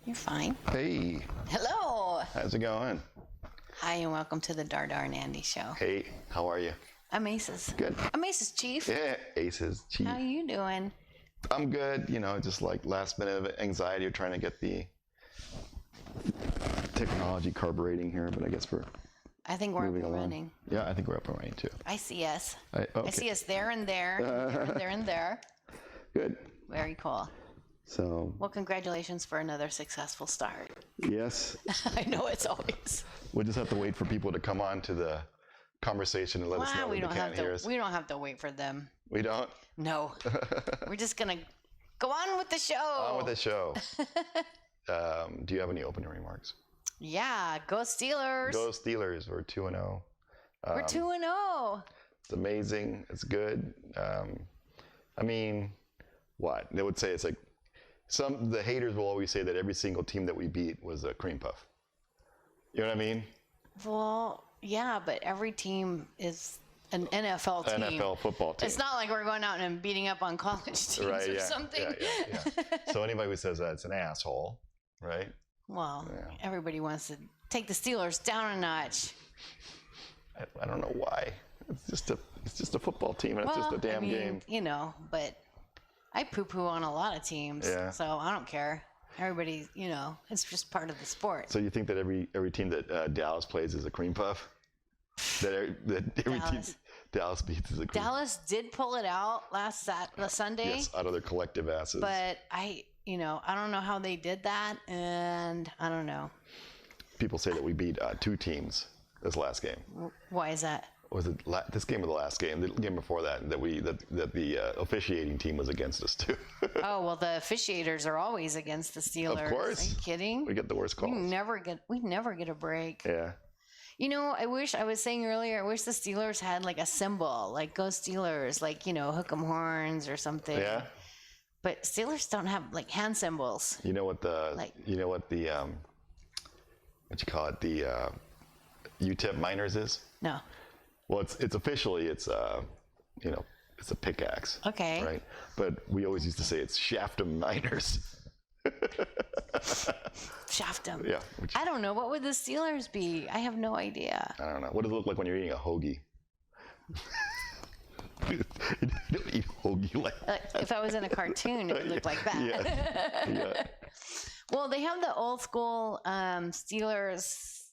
You're fine. Hey, Hello. how's it going? Hi, and welcome to the Dardar and Andy Show. Hey, how are you? I'm Aces. Good. I'm Aces Chief. Yeah, Aces, Chief. How you doing? I'm good. Just like last minute of anxiety of trying to get the technology carbureting here, but I guess we're I think we're up moving and along. running. Yeah, I think we're up and running too. I see us. Okay. I see us there and there, there and there. Good. Very cool. So, Well, congratulations for another successful start. yes, I know it's always. we'll just have to wait for people to come on to the conversation and let us know we that don't they have can't hear to. us. We don't have to wait for them. We don't? No. We're just gonna go on with the show. On with the show. Do you have any opening remarks? Yeah, go Steelers. Go Steelers. We're 2-0. We're 2-0. It's amazing. It's good. I mean, what? They would say it's like the haters will always say that every single team that we beat was a cream puff. You know what I mean? Well, yeah, but every team is an NFL team. NFL football team. It's not like we're going out and beating up on college teams or something. Yeah. So anybody who says that's an asshole, right? Well, everybody wants to take the Steelers down a notch. I don't know why. It's just a football team, and it's just a damn game. But I poo-poo on a lot of teams, so I don't care. Everybody, it's just part of the sport. So you think that every team that Dallas plays is a cream puff? That every team Dallas beats is a cream puff? Dallas did pull it out last Sunday. Yes, out of their collective asses. But I don't know how they did that, and I don't know. People say that we beat two teams this last game. Why is that? Was it this game or the last game? The game before that that the officiating team was against us too. Oh well, the officiators are always against the Steelers. Of course. Are you kidding? We get the worst calls. We never get a break. Yeah. I was saying earlier, I wish the Steelers had like a symbol, like go Steelers, like hook 'em horns or something. Yeah. But Steelers don't have like hand symbols. You know what the what you call it, the UTEP miners is? No. Well, it's officially it's a pickaxe. Okay. Right. But we always used to say it's shaft 'em miners. Shaft 'em. Yeah. I don't know. What would the Steelers be? I have no idea. I don't know. What does it look like when you're eating a hoagie? You don't eat hoagie like if I was in a cartoon, it would look like that. Yeah. Well, they have the old school Steelers,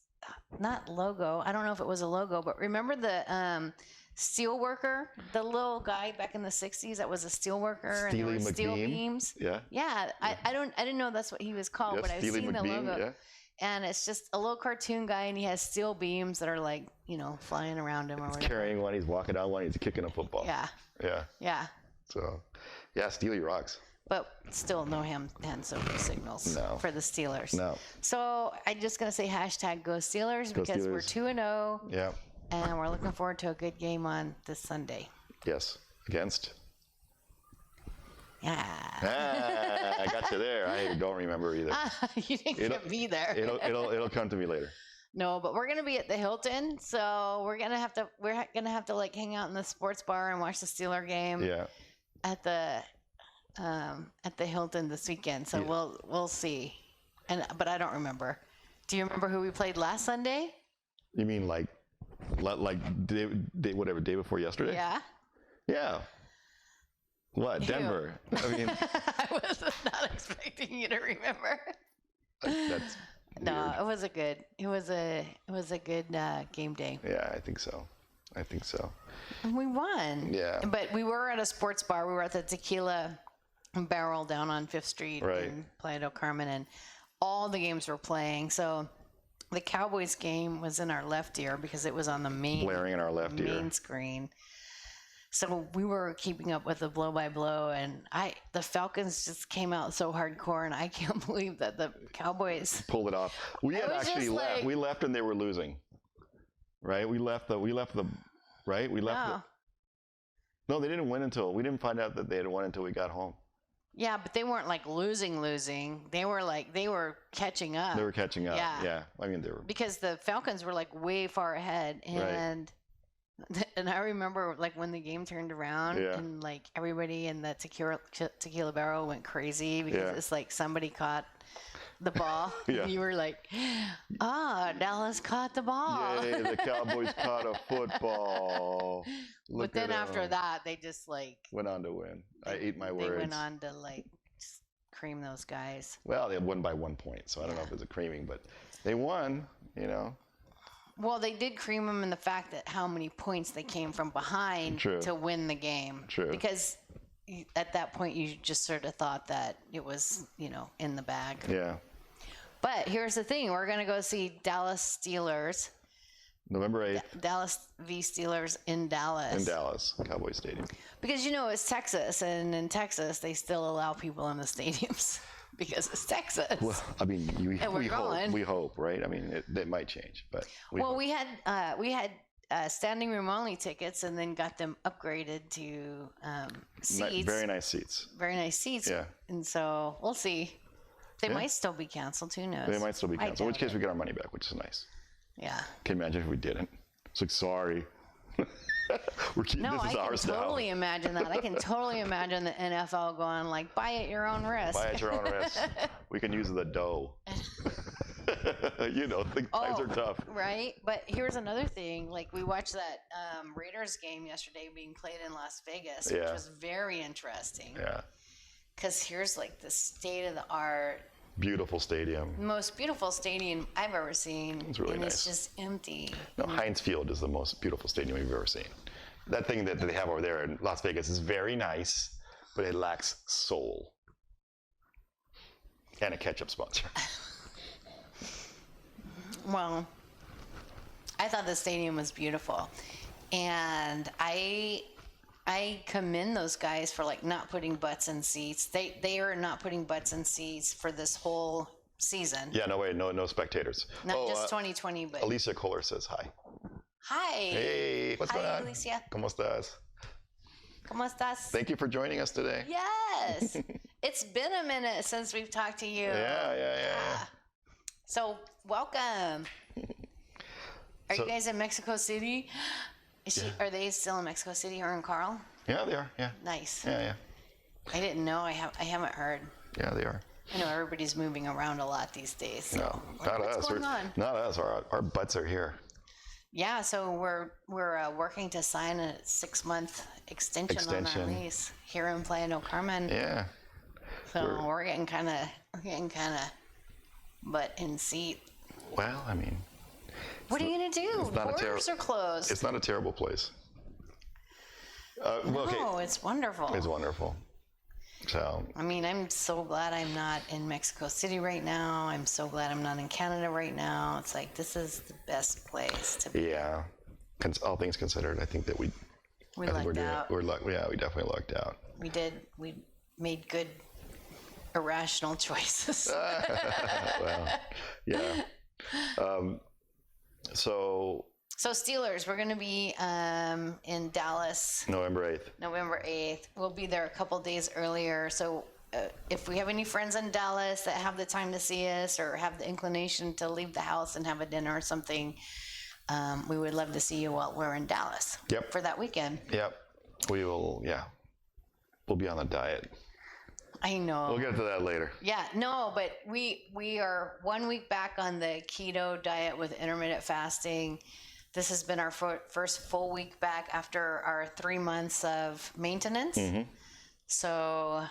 not logo. I don't know if it was a logo, but remember the steel worker, the little guy back in the 60s that was a steel worker and there were steel beams. Yeah. Yeah. I didn't know that's what he was called, but I've seen the logo. Yeah. And it's just a little cartoon guy, and he has steel beams that are like, flying around him or whatever. He's carrying one, he's walking down one, he's kicking a football. Yeah. Yeah. Yeah. So, yeah, Steely rocks. But still no hand signals for the Steelers. No. So I'm just going to say hashtag go Steelers because we're 2-0. Yeah. And we're looking forward to a good game on this Sunday. Yes. Against? Yeah. I got you there. I don't remember either. You didn't get me there. It'll come to me later. No, but we're gonna be at the Hilton, so we're gonna have to like hang out in the sports bar and watch the Steeler game. Yeah. At the Hilton this weekend. So we'll see. But I don't remember. Do you remember who we played last Sunday? You mean like day before yesterday? Yeah. Yeah. What? Ew. Denver. I mean, I was not expecting you to remember. That's no, weird. it was a good game day. Yeah, I think so. And we won. Yeah. But we were at a sports bar. We were at the Tequila Barrel down on 5th Street in Playa del Carmen, and all the games were playing. So the Cowboys game was in our left ear because it was on the blaring in our left ear screen. So we were keeping up with the blow by blow, and the Falcons just came out so hardcore, and I can't believe that the Cowboys pulled it off. We had actually left. We left and they were losing. Right? We left the right? No, they didn't win we didn't find out that they had won until we got home. Yeah, but they weren't like losing. They were catching up. They were catching up. Yeah. I mean, they were, because the Falcons were like way far ahead, and And I remember like when the game turned around and like everybody in the tequila barrel went crazy because it's like somebody caught the ball. Yeah. You were like, Dallas caught the ball. Yay, the Cowboys caught a football. But then after that, they just like went on to win. I ate my words. They went on to like just cream those guys. Well, they won by 1 point, so I don't know if it's a creaming, but they won, you know. Well, they did cream them in the fact that how many points they came from behind to win the game. True. Because at that point, you just sort of thought that it was, you know, in the bag. Yeah. But here's the thing. We're going to go see Dallas Steelers. November 8th. Dallas v. Steelers in Dallas. In Dallas, Cowboy Stadium. Because, you know, it's Texas. And in Texas, they still allow people in the stadiums. Because it's Texas. Well, I mean, we hope, right? I mean, it might change, but we had standing room only tickets, and then got them upgraded to seats. Very nice seats. Very nice seats. Yeah. And so we'll see. They might still be canceled. Who knows? They might still be canceled. In which case, we get our money back, which is nice. Yeah. Can you imagine if we didn't? It's like, sorry. This is ours now. Totally imagine that. I can totally imagine the NFL going like, buy at your own risk. Buy at your own risk. We can use the dough. You know, times are tough. Right. But here's another thing. Like, we watched that Raiders game yesterday being played in Las Vegas, which was very interesting. Yeah. Because here's like the state of the art. Beautiful stadium. Most beautiful stadium I've ever seen. It's really nice. It's just empty. No, Heinz Field is the most beautiful stadium we've ever seen. That thing that they have over there in Las Vegas is very nice, but it lacks soul. And a ketchup sponsor. Well, I thought the stadium was beautiful. And I commend those guys for like not putting butts in seats. They are not putting butts in seats for this whole season. Yeah, no spectators. Not just 2020, but Alicia Kohler says hi. Hi. Hey, what's going on? Alicia. ¿Cómo estás? ¿Cómo estás? Thank you for joining us today. Yes. It's been a minute since we've talked to you. Yeah. So, welcome. Are you guys in Mexico City? Are they still in Mexico City or in Carl? Yeah, they are. Yeah. Nice. Yeah. I didn't know. I haven't heard. Yeah, they are. I know everybody's moving around a lot these days. So No, not us. What's going on? Not us. Our butts are here. Yeah, so we're working to sign a 6-month extension on our lease here in Playa del Carmen. Yeah. So we're getting kind of butt in seat. Well, I mean. What are you gonna do? Borders are closed. It's not a terrible place. No, it's wonderful. It's wonderful. So. I mean, I'm so glad I'm not in Mexico City right now. I'm so glad I'm not in Canada right now. It's like, this is the best place to be. Yeah. All things considered, I think that we lucked out. We definitely lucked out. We did. We made good, irrational choices. Well, yeah. So Steelers, we're going to be in Dallas. November 8th. We'll be there a couple days earlier. So if we have any friends in Dallas that have the time to see us or have the inclination to leave the house and have a dinner or something, we would love to see you while we're in Dallas. Yep. For that weekend. Yep. We will, We'll be on a diet. I know. We'll get to that later. Yeah, no, but we are 1 week back on the keto diet with intermittent fasting. This has been our first full week back after our 3 months of maintenance. Mm-hmm. So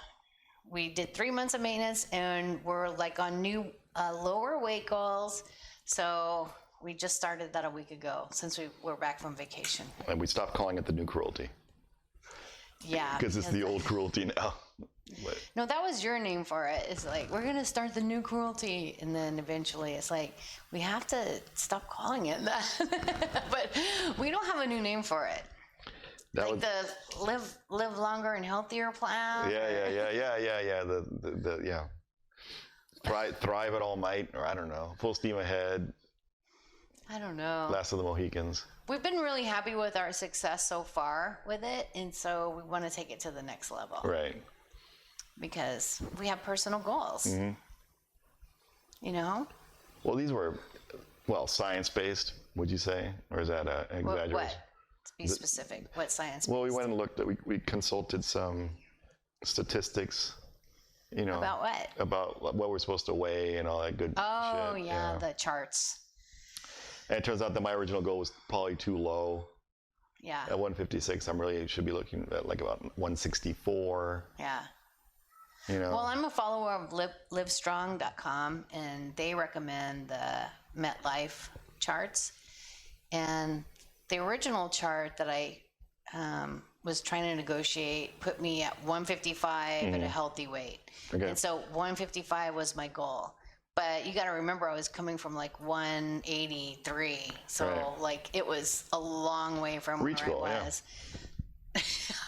we did 3 months of maintenance, and we're like on new lower weight goals. So we just started that a week ago since we were back from vacation. And we stopped calling it the new cruelty. Yeah. Because it's the old cruelty now. But. No, that was your name for it. It's like, we're going to start the new cruelty. And then eventually it's like, we have to stop calling it that. But we don't have a new name for it. The live longer and healthier plan. Yeah. Thrive at all might, or I don't know. Full steam ahead. I don't know. Last of the Mohicans. We've been really happy with our success so far with it. And so we want to take it to the next level. Right. Because we have personal goals. Mm-hmm. You know? Well, these were, science-based, would you say? Or is that an exaggeration? What? To be specific, what science-based? Well, we went and looked at, we consulted some statistics You know, About what? About what we're supposed to weigh and all that good Oh, shit. yeah, the charts. And it turns out that my original goal was probably too low. Yeah. At 156, I'm really should be looking at like about 164. Yeah. You know. Well, I'm a follower of livestrong.com, and they recommend the MetLife charts. And the original chart that I was trying to negotiate put me at 155 at a healthy weight. Okay. And so 155 was my goal. But you got to remember, I was coming from like 183. So Right. like it was a long way from Reachable, where I yeah. was.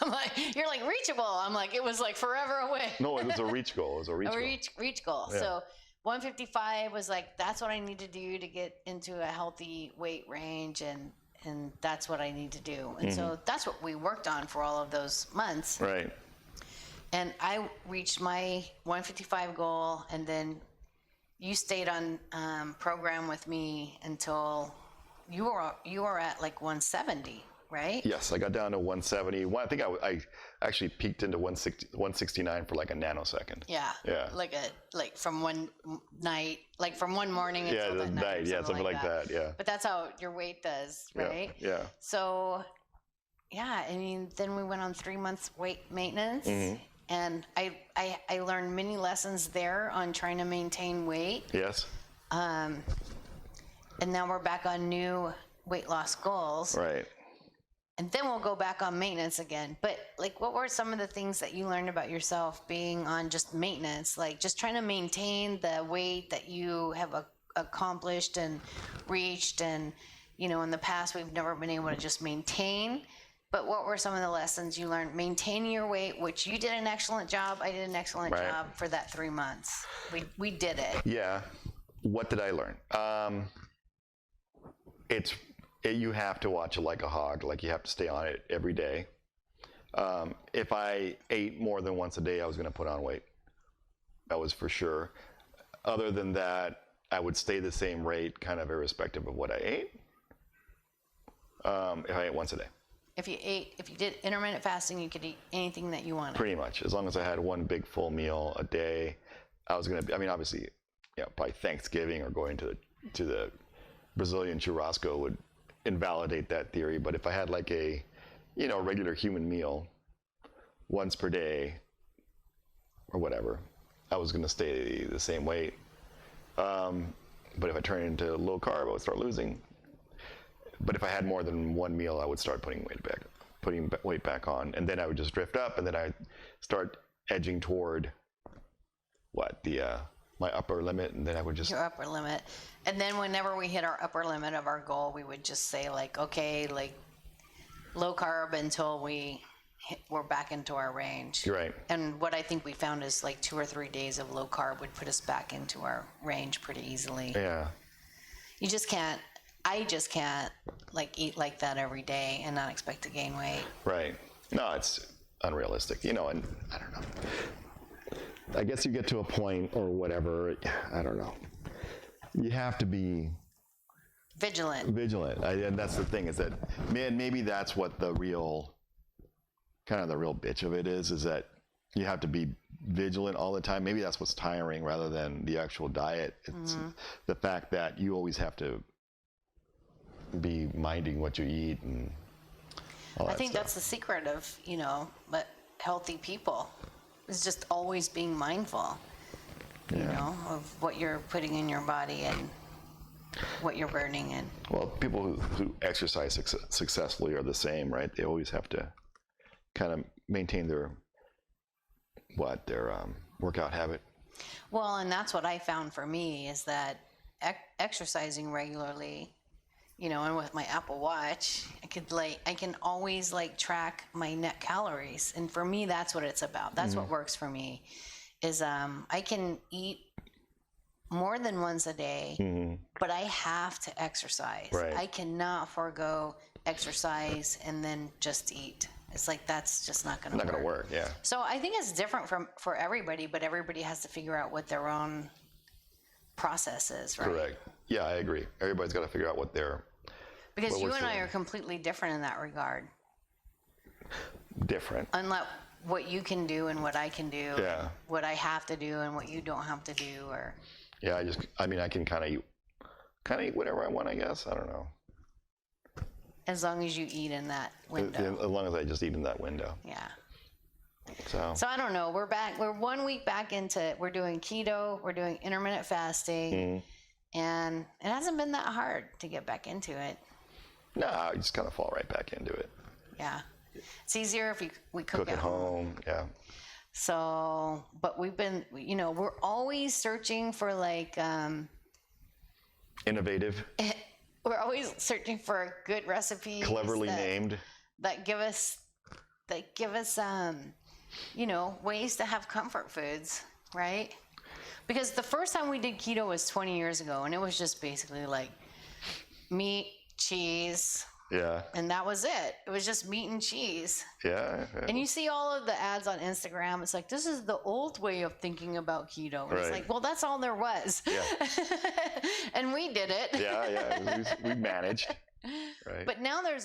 I'm like, you're like reachable. I'm like, it was like forever away. No, it was a reach goal. It was a reach goal. Reach goal. Yeah. So 155 was like, that's what I need to do to get into a healthy weight range, and that's what I need to do. And so that's what we worked on for all of those months. Right. And I reached my 155 goal, and then you stayed on program with me until you were at like 170, right? Yes, I got down to 170. I think I actually peaked into 169 for like a nanosecond. Yeah. Yeah. Like from one night, like from one morning Yeah, until the that night. night. Yeah, something like that. Yeah. But that's how your weight does, right? Yeah. So, yeah, I mean, then we went on 3 months weight maintenance, and I learned many lessons there on trying to maintain weight. Yes. And now we're back on new weight loss goals. Right. And then we'll go back on maintenance again. But like, what were some of the things that you learned about yourself being on just maintenance? Like just trying to maintain the weight that you have accomplished and reached. And, you know, in the past, we've never been able to just maintain. But what were some of the lessons you learned maintaining your weight, which you did an excellent job. I did an excellent Right. job for that 3 months. We did it. Yeah. What did I learn? You have to watch it like a hog. Like you have to stay on it every day. If I ate more than once a day, I was going to put on weight. That was for sure. Other than that, I would stay the same rate, kind of irrespective of what I ate. If I ate once a day. If you did intermittent fasting, you could eat anything that you wanted. Pretty much. As long as I had one big full meal a day, I was going to, I mean, obviously, probably Thanksgiving or going to the Brazilian churrasco would invalidate that theory. But if I had like a, regular human meal once per day or whatever, I was going to stay the same weight. But if I turn into low carb, I would start losing. But if I had more than one meal, I would start putting weight back on, and then I would just drift up, and then I start edging toward my upper limit, and then I would just Your upper limit. And then whenever we hit our upper limit of our goal, we would just say like, okay, like low carb until we're back into our range. You're right. And what I think we found is like 2 or 3 days of low carb would put us back into our range pretty easily. Yeah. I just can't like eat like that every day and not expect to gain weight. Right. No, it's unrealistic, and I don't know. I guess you get to a point or whatever, I don't know. You have to be Vigilant. And that's the thing, is that, maybe that's what the real bitch of it is that you have to be vigilant all the time. Maybe that's what's tiring rather than the actual diet. It's the fact that you always have to be minding what you eat and all that I think stuff. that's the secret of, but healthy people is just always being mindful, of what you're putting in your body and what you're burning in. Well, people who exercise successfully are the same, right? They always have to kind of maintain their workout habit. Well, and that's what I found for me is that exercising regularly, and with my Apple Watch, I can always track my net calories. And for me, that's what it's about. That's what works for me is, I can eat more than once a day, but I have to exercise. Right. I cannot forego exercise and then just eat. It's like, that's just not going to work. Not going to work, yeah. So I think it's different for everybody, but everybody has to figure out what their own process is, right? Correct. Yeah, I agree. Everybody's got to figure out what Because what you we're and I doing. are completely different in that regard. Different. Unlike what you can do and what I can do, Yeah. and what I have to do and what you don't have to do, or Yeah, I mean, I can kind of eat whatever I want, I guess. I don't know. as long as you eat in that window. As long as I just eat in that window. Yeah. So I don't know. We're back. We're 1 week back into it. We're doing keto. We're doing intermittent fasting, and it hasn't been that hard to get back into it. no, I just kind of fall right back into it. Yeah, it's easier if we cook At home. Yeah. So, but we've been, we're always searching for like, Innovative, we're always searching for good recipes, cleverly named. that give us, ways to have comfort foods, right? Because the first time we did keto was 20 years ago, and it was just basically like meat, cheese, Yeah. and that was it. It was just meat and cheese. Yeah. And you see all of the ads on Instagram. It's like, this is the old way of thinking about keto. And It's Right. like, well, that's all there was. Yeah. And we did it. Yeah. We managed. Right. But now there's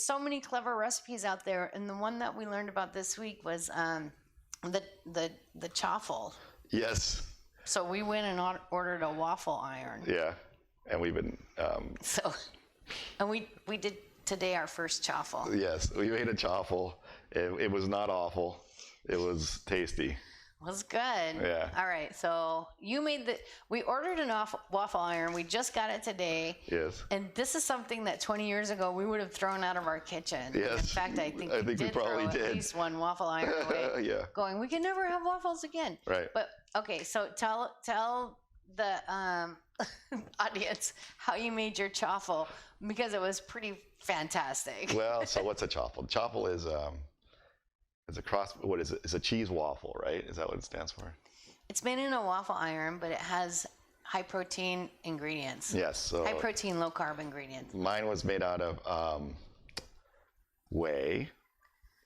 so many clever recipes out there. And the one that we learned about this week was the chaffle. Yes. So we went and ordered a waffle iron. Yeah. And we've been. And we did today our first chaffle. Yes, we made a chaffle. It was not awful. It was tasty. It was good. Yeah. All right. So we ordered an waffle iron. We just got it today. Yes. And this is something that 20 years ago we would have thrown out of our kitchen. Yes. In fact, I think we did probably throw did. at least one waffle iron away. Yeah. Going, we can never have waffles again. Right. But okay, so tell the audience how you made your chaffle, because it was pretty fantastic. Well, so what's a chaffle? Chaffle is a cross. What is it? It's a cheese waffle, right? Is that what it stands for? It's made in a waffle iron, but it has high protein ingredients. Yes. So High protein, low carb ingredients. mine was made out of whey,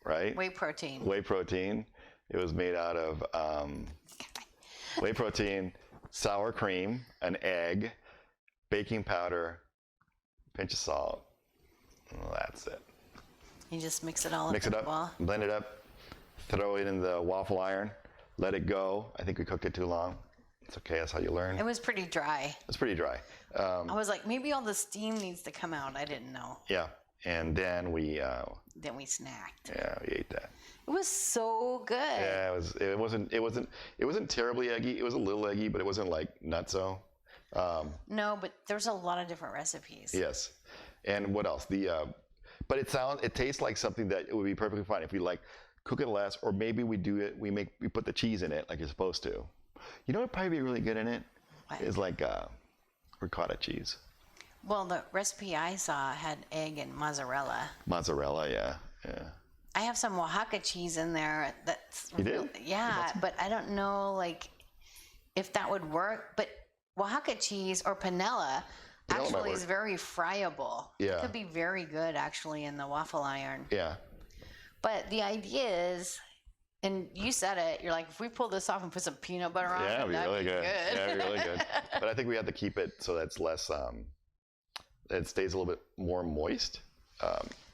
right? Whey protein. Whey protein. It was made out of whey protein, sour cream, an egg, baking powder, pinch of salt. Well, that's it. You just mix it all Mix up. it up, blend it up, throw it in the waffle iron, let it go. I think we cooked it too long. It's okay, that's how you learn. It was pretty dry. It's pretty dry. I was like, maybe all the steam needs to come out. I didn't know. Yeah, and then we Snacked. we ate that. It was so good. Yeah, it wasn't terribly eggy. It was a little eggy, but it wasn't like nutso. No, but there's a lot of different recipes. Yes, and what else? But it tastes like something that it would be perfectly fine if we like cook it less, or maybe we put the cheese in it like you're supposed to. You know what would probably be really good in it? What? Is like ricotta cheese. Well, the recipe I saw had egg and mozzarella. Mozzarella, yeah. I have some Oaxaca cheese in there. You do? Yeah, but I don't know like if that would work. But Oaxaca cheese or panela might actually is work. very friable. Yeah. It could be very good actually in the waffle iron. Yeah. But the idea is, and you said it, you're like, if we pull this off and put some peanut butter on Yeah, it, it'd be that'd really be good. good. Yeah, it'd be really good. But I think we have to keep it so that's less. It stays a little bit more moist.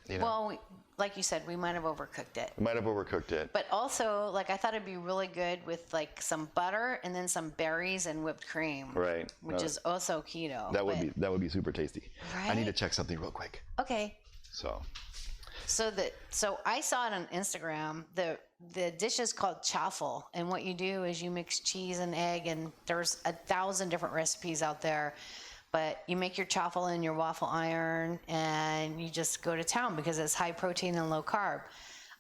Well, like you said, we might have overcooked it. We might have overcooked it. But also, like, I thought it'd be really good with like some butter and then some berries and whipped cream. Right. Which is also keto. That would be super tasty. I need to Right? check something real quick. Okay. So. So I saw it on Instagram. The dish is called chaffle, and what you do is you mix cheese and egg, and there's 1,000 different recipes out there. But you make your chaffle in your waffle iron, and you just go to town because it's high protein and low carb.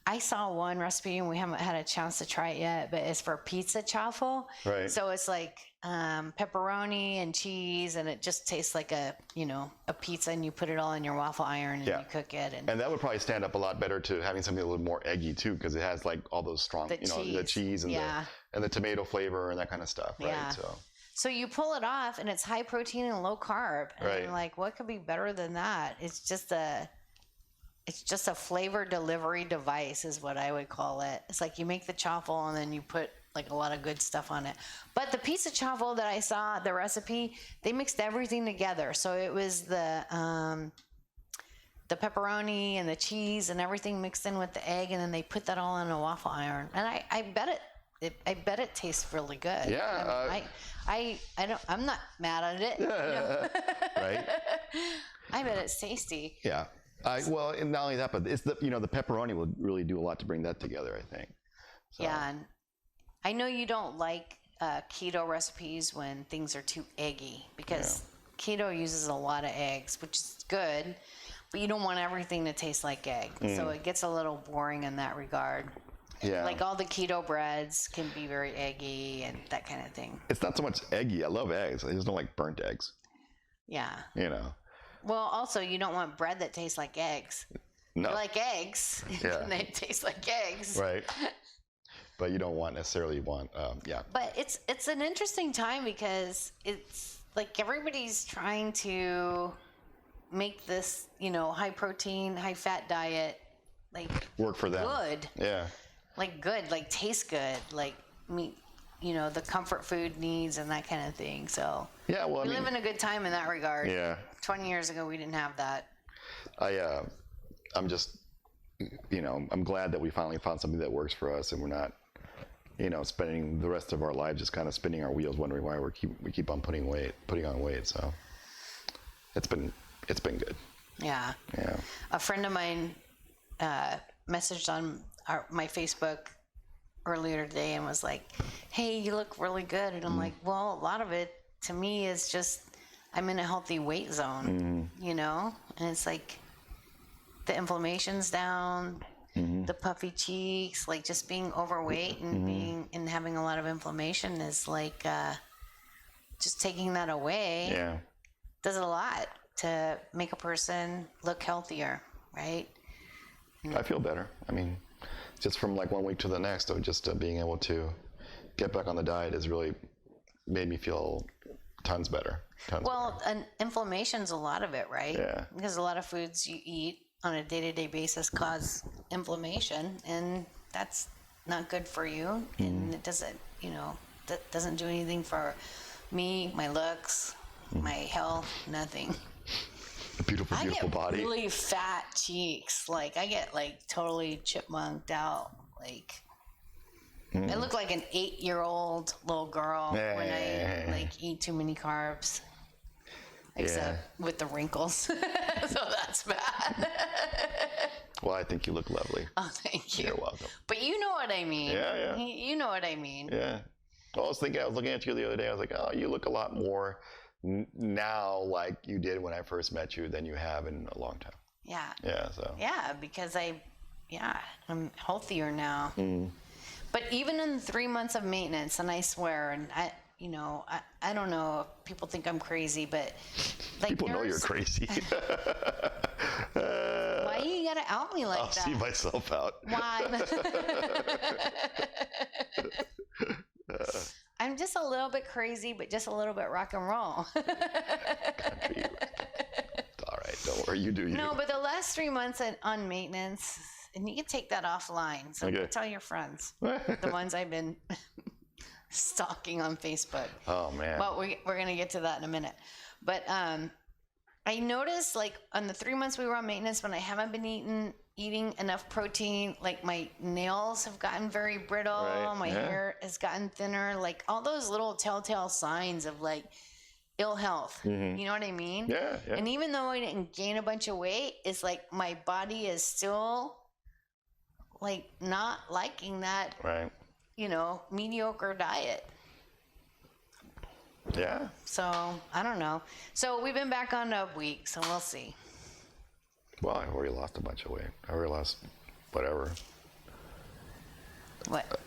I saw one recipe, and we haven't had a chance to try it yet, but it's for pizza chaffle. Right. So it's like pepperoni and cheese, and it just tastes like a pizza, and you put it all in your waffle iron and Yeah. you cook it. And that would probably stand up a lot better to having something a little more eggy too, because it has like all those strong, the cheese and the tomato flavor and that kind of stuff, right? Yeah. So you pull it off, and it's high protein and low carb. And Right. I'm like, what could be better than that? It's just a flavor delivery device, is what I would call it. It's like you make the chaffle, and then you put like a lot of good stuff on it. But the pizza chaffle that I saw, the recipe, they mixed everything together. So it was the the pepperoni and the cheese and everything mixed in with the egg, and then they put that all in a waffle iron. And I bet it tastes really good. Yeah. I'm not mad at it. You know? Right. I bet it's tasty. Yeah. Well, and not only that, but it's the pepperoni will really do a lot to bring that together, I think. So. Yeah, and I know you don't like keto recipes when things are too eggy, because keto uses a lot of eggs, which is good, but you don't want everything to taste like egg. So it gets a little boring in that regard. Yeah. Like all the keto breads can be very eggy and that kind of thing. It's not so much eggy. I love eggs. I just don't like burnt eggs. Yeah. You know. Well, also, you don't want bread that tastes like eggs. No. You like eggs, and they taste like eggs. Right. But you don't necessarily want, But it's an interesting time, because it's like everybody's trying to make this, high protein, high fat diet, like work for them. Good. Yeah. Like good, like taste good, like meet, the comfort food needs and that kind of thing. So yeah, well, we live in a good time in that regard. Yeah. 20 years ago, we didn't have that. I'm just, I'm glad that we finally found something that works for us, and we're not, spending the rest of our lives just kind of spinning our wheels, wondering why we keep on putting on weight. So it's been good. Yeah. Yeah. A friend of mine messaged on my Facebook earlier today and was like, "Hey, you look really good." And I'm like, "Well, a lot of it to me is just I'm in a healthy weight zone, And it's like the inflammation's down, the puffy cheeks, like just being overweight and having a lot of inflammation is like just taking that away. Yeah. Does a lot to make a person look healthier, right? I feel better. I mean, just from like one week to the next, of just being able to get back on the diet has really made me feel tons better. And inflammation's a lot of it, right? Yeah. Because a lot of foods you eat on a day-to-day basis cause inflammation, and that's not good for you. And it doesn't, that doesn't do anything for me, my looks, my health, nothing. A beautiful I get body. Really fat cheeks. Like I get like totally chipmunked out. Like I look like an 8-year-old little girl when I like eat too many carbs. Except with the wrinkles. So that's bad. Well, I think you look lovely. Oh, thank you. You're welcome. But you know what I mean. Yeah. You know what I mean. Yeah. Well, I was looking at you the other day. I was like, oh, you look a lot more now like you did when I first met you than you have in a long time. Yeah. Yeah. So. Yeah, because I'm healthier now. But even in 3 months of maintenance, and I swear, and I don't know if people think I'm crazy, but like people know you're crazy. Why you gotta out me like I'll that? see myself out. Why? I'm just a little bit crazy, but just a little bit rock and roll. Country. It's all right. Don't worry. You do you. No, but the last 3 months on maintenance, and you can take that offline. So tell your friends, the ones I've been stalking on Facebook. Oh man. Well, we're gonna get to that in a minute. But I noticed, like, on the 3 months we were on maintenance, when I haven't been eating enough protein, like my nails have gotten very brittle, my hair has gotten thinner, like all those little telltale signs of like ill health. You know what I mean? Yeah. And even though I didn't gain a bunch of weight, it's like my body is still like not liking that, mediocre diet. Yeah. So I don't know. So we've been back on a week, so we'll see. Well, I've already lost a bunch of weight. I already lost whatever. What?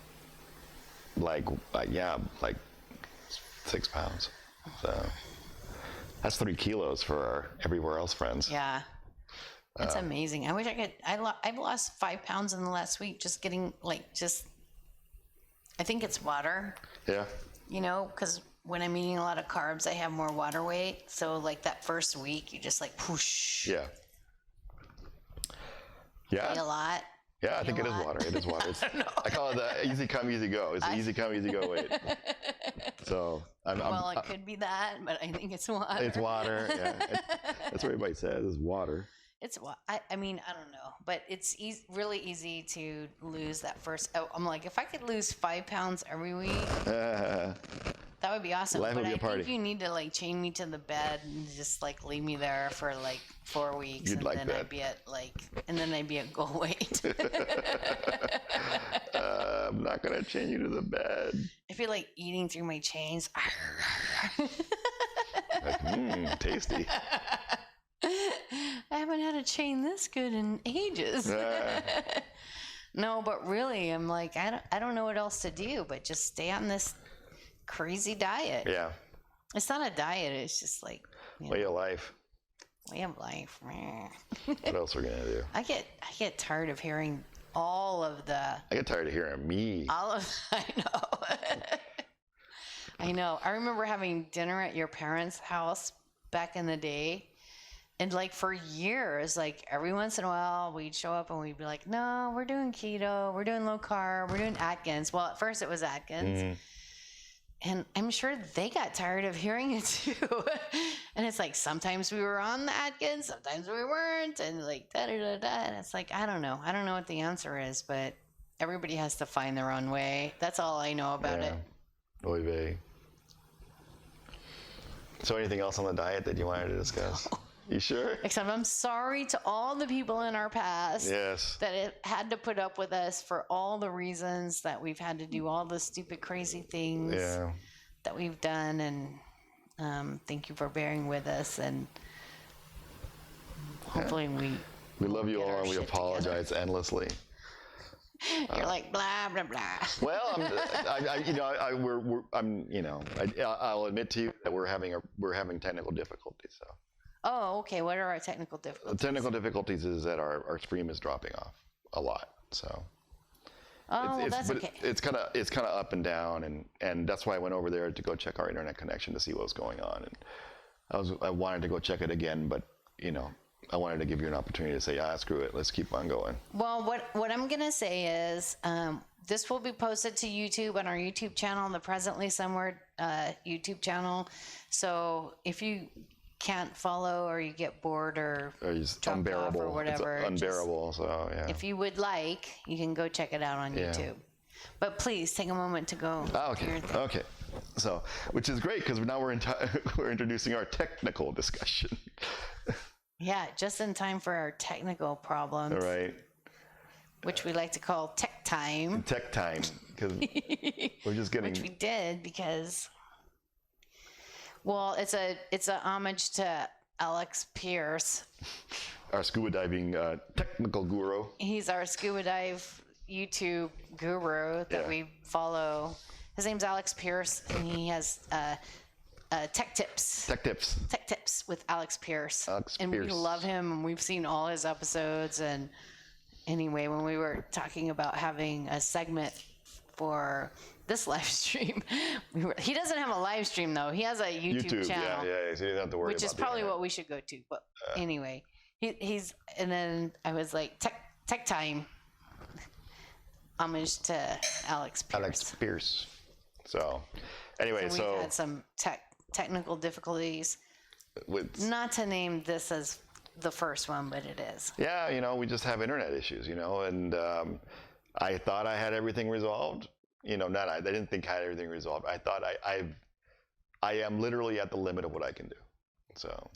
Like 6 pounds. So that's 3 kilos for our everywhere else friends. Yeah. That's amazing. I wish I could. I've lost 5 pounds in the last week just getting I think it's water. Yeah. Because when I'm eating a lot of carbs, I have more water weight. So like that first week, you just like whoosh. Yeah. Yeah. Eat a lot. Yeah, I think it is water. It is water. I call it the easy come, easy go. It's the easy come, easy go weight. So it could be that, but I think it's water. It's water. Yeah, that's what everybody says is water. It's I mean, I don't know, but it's really easy to lose that first. Oh, I'm like, if I could lose 5 pounds every week, that would be awesome. Life But would be I a party. think you need to like chain me to the bed and just like leave me there for like 4 weeks, You'd and like then that. I'd be at goal weight. I'm not gonna chain you to the bed. If you're like eating through my chains, Like, tasty. I haven't had a chain this good in ages. No, but really, I'm like, I don't know what else to do but just stay on this crazy diet. Yeah. It's not a diet. It's just like Way of life. way of life. What else are we gonna do? I get tired of hearing all of the. I get tired of hearing me. I know. I know. I remember having dinner at your parents' house back in the day. And like for years, like every once in a while, we'd show up and we'd be like, no, we're doing keto, we're doing low carb, we're doing Atkins. Well, at first it was Atkins. And I'm sure they got tired of hearing it too. And it's like sometimes we were on the Atkins, sometimes we weren't. And like da da da da. And it's like, I don't know. I don't know what the answer is, but everybody has to find their own way. That's all I know about it. Oy vey. So anything else on the diet that you wanted to discuss? You sure? Except I'm sorry to all the people in our past Yes. that it had to put up with us for all the reasons that we've had to do all the stupid, crazy things that we've done. And thank you for bearing with us. And hopefully we love you get all our and we shit apologize endlessly. You're like blah blah blah. Well, I'll admit to you that we're having technical difficulties. So Oh, okay. What are our technical the difficulties? technical difficulties is that our stream is dropping off a lot. So Okay. It's kind of up and down, and that's why I went over there to go check our internet connection to see what was going on. And I wanted to go check it again, but I wanted to give you an opportunity to say, screw it, let's keep on going. Well, what I'm gonna say is, this will be posted to YouTube on our YouTube channel, the Presently Somewhere YouTube channel. So if you can't follow or you get bored or It's dropped off unbearable. or whatever, It's unbearable. So yeah. if you would like, you can go check it out on YouTube. But please take a moment to go. Do your thing. Okay. So, which is great because now we're introducing our technical discussion. Yeah, just in time for our technical problems, All right. which we like to call tech time. Tech time, because we're just getting. Which we did because, well, it's a homage to Alex Pierce. Our scuba diving technical guru. He's our scuba dive YouTube guru that we follow. His name's Alex Pierce, and he has Tech Tips. Tech tips. Tech Tips with Alex Pierce. Alex and Pierce. we love him, and we've seen all his episodes. And anyway, when we were talking about having a segment for this live stream, he doesn't have a live stream though. He has a YouTube channel. Yeah. So you don't have to worry which about is probably internet. what we should go to. But anyway, he's and then I was like tech time. Homage to Alex Pierce. Alex Pierce. So, anyway, We've had some technical difficulties. Not to name this as the first one, but it is. Yeah, we just have internet issues, and I thought I had everything resolved. I didn't think I had everything resolved. I thought I am literally at the limit of what I can do. So.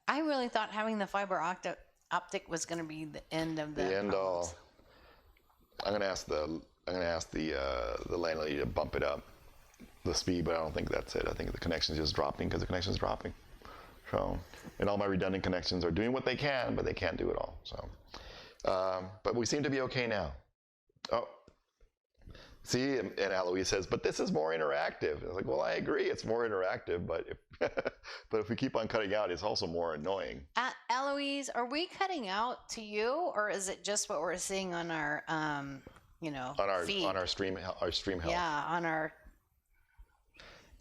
I really thought having the fiber optic was going to be the end of the end all. problems. I'm gonna ask the landlady to bump it up, the speed, but I don't think that's it. I think the connection's just dropping because the connection's dropping. So, and all my redundant connections are doing what they can, but they can't do it all. So, but we seem to be okay now. Oh, see, and Eloise says, but this is more interactive. I was like, well, I agree, it's more interactive, but if we keep on cutting out, it's also more annoying. Eloise, are we cutting out to you, or is it just what we're seeing on our, feed? On our stream health? Yeah, on our.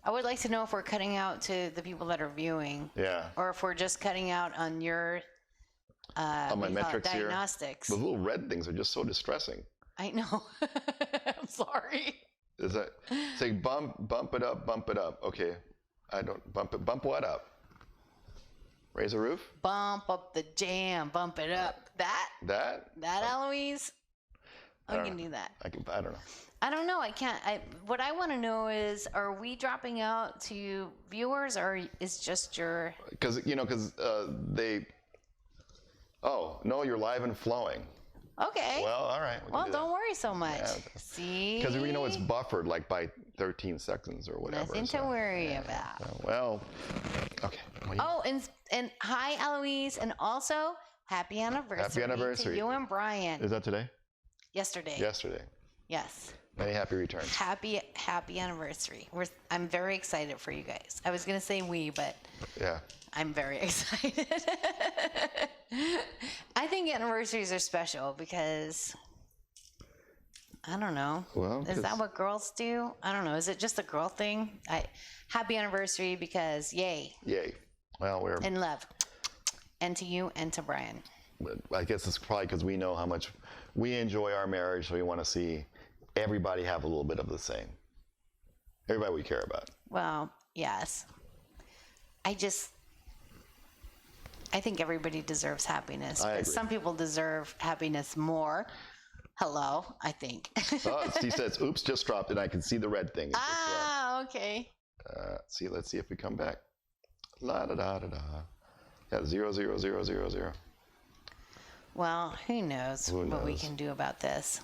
I would like to know if we're cutting out to the people that are viewing. Yeah. Or if we're just cutting out on your. On my metrics diagnostics. Here. The little red things are just so distressing. I know. I'm sorry. Is that say bump it up? Okay, I don't bump it. Bump what up? Raise the roof? Bump up the jam, bump it up. That Eloise, I can do that. I don't know. I don't know. I can't. What I want to know is, are we dropping out to viewers, or is just your? Because they. Oh no, you're live and flowing. Okay. Well, all right. Well, don't worry so much. Yeah. See. Because it's buffered like by 13 seconds or whatever. Nothing to worry about. Well, okay. Oh, and hi, Eloise, and also happy anniversary to you and Brian. Is that today? Yesterday. Yes. Many happy returns. Happy anniversary. I'm very excited for you guys. I was gonna say but yeah, I'm very excited. I think anniversaries are special because I don't know. Well, is that what girls do? I don't know. Is it just a girl thing? Happy anniversary because yay. Well, we're in love, and to you and to Brian. I guess it's probably because we know how much we enjoy our marriage, so we want to see everybody have a little bit of the same. Everybody we care about. Well, yes. I think everybody deserves happiness. I agree. Some people deserve happiness more. Hello, I think. He says, oops, just dropped it. I can see the red thing. Okay. Let's see if we come back. La da da da da. Yeah, 0, 0, 0, 0, 0. Well, who knows what we can do about this?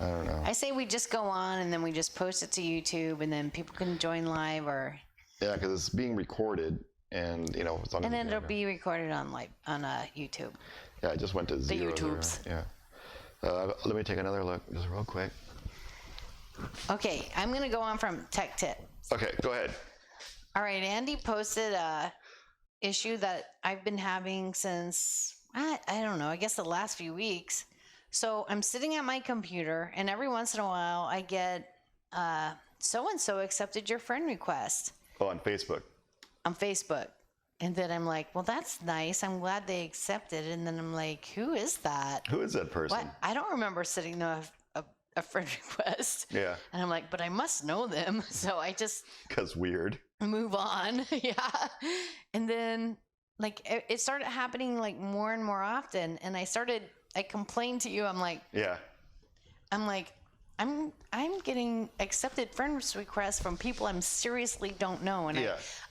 I don't know. I say we just go on and then we just post it to YouTube and then people can join live or. Yeah, because it's being recorded and it's on. And then it'll be recorded on YouTube. Yeah, I just went to 0. The YouTubes. 0. Yeah. Let me take another look just real quick. Okay, I'm gonna go on from Tech Tip. Okay, go ahead. All right, Andy posted a issue that I've been having since I don't know, I guess the last few weeks. So I'm sitting at my computer and every once in a while I get so-and-so accepted your friend request. Oh, on Facebook. On Facebook. And then I'm like, well, that's nice. I'm glad they accepted. And then I'm like, who is that? Who is that person? What? I don't remember sitting a friend request. Yeah. And I'm like, but I must know them. So I just. Because weird. Move on. Yeah. And then it started happening more and more often. And I complained to you. I'm like, I'm getting accepted friend requests from people I'm seriously don't know. And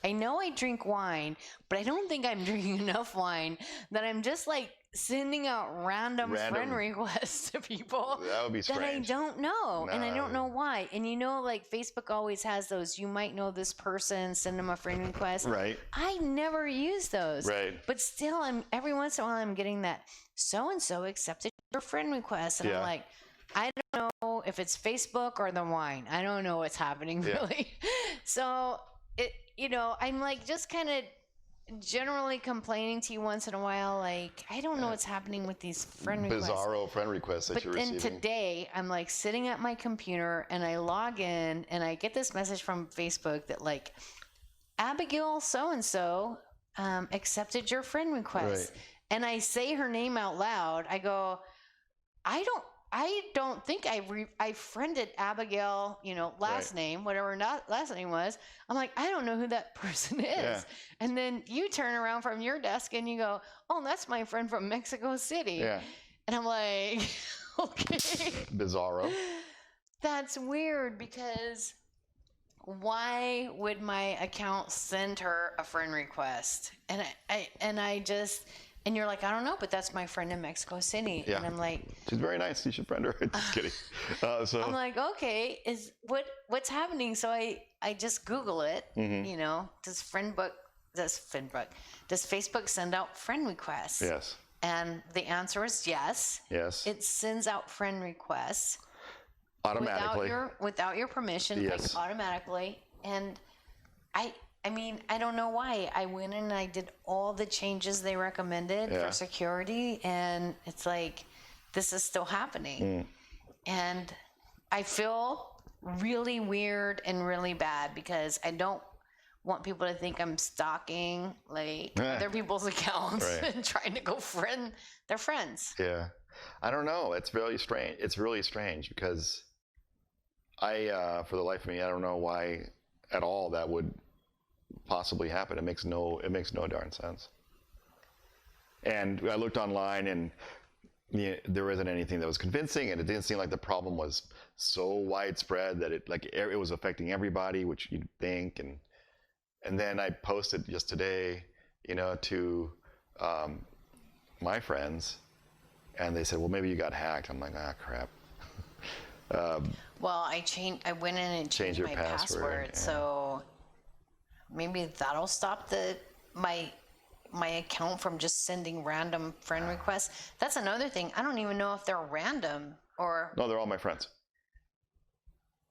I know I drink wine, but I don't think I'm drinking enough wine that I'm just sending out random friend requests to people that would be strange. That I don't know. No. And I don't know why. And Facebook always has those, you might know this person, send them a friend request. Right. I never use those. Right. But still, every once in a while I'm getting that so-and-so accepted your friend request. And I'm like, I don't know if it's Facebook or the wine. I don't know what's happening really. So I'm just kind of generally complaining to you once in a while, I don't know what's happening with these friend requests. Bizarro friend requests that you're receiving. But then today, I'm sitting at my computer and I log in and I get this message from Facebook that Abigail so-and-so accepted your friend request. Right. And I say her name out loud. I go, I don't think I friended Abigail, last name, whatever last name was. I'm like, I don't know who that person is. Yeah. And then you turn around from your desk and you go, oh, that's my friend from Mexico City. Yeah. And I'm like, okay. Bizarro. That's weird because why would my account send her a friend request? And and you're like, I don't know, but that's my friend in Mexico City. Yeah. And I'm like, she's very nice. You should friend her. Just kidding. So I'm like, okay, what's happening? So I just Google it. Mm-hmm. Does Facebook send out friend requests? Yes. And the answer is yes. Yes. It sends out friend requests automatically without your permission. Yes. Automatically. And I don't know why. I went in and I did all the changes they recommended for security, and it's this is still happening. Mm. And I feel really weird and really bad because I don't want people to think I'm stalking other people's accounts and trying to go friend their friends. Yeah. I don't know. It's really strange. It's really strange because for the life of me, I don't know why at all that would possibly happen. It makes no darn sense. And I looked online, and there wasn't anything that was convincing, and it didn't seem like the problem was so widespread that it was affecting everybody, which you'd think. And then I posted just today, to my friends, and they said, well, maybe you got hacked. I'm like, crap. Well, I went in and changed your my password, yeah. so maybe that'll stop my account from just sending random friend requests. That's another thing. I don't even know if they're random or No, they're all my friends.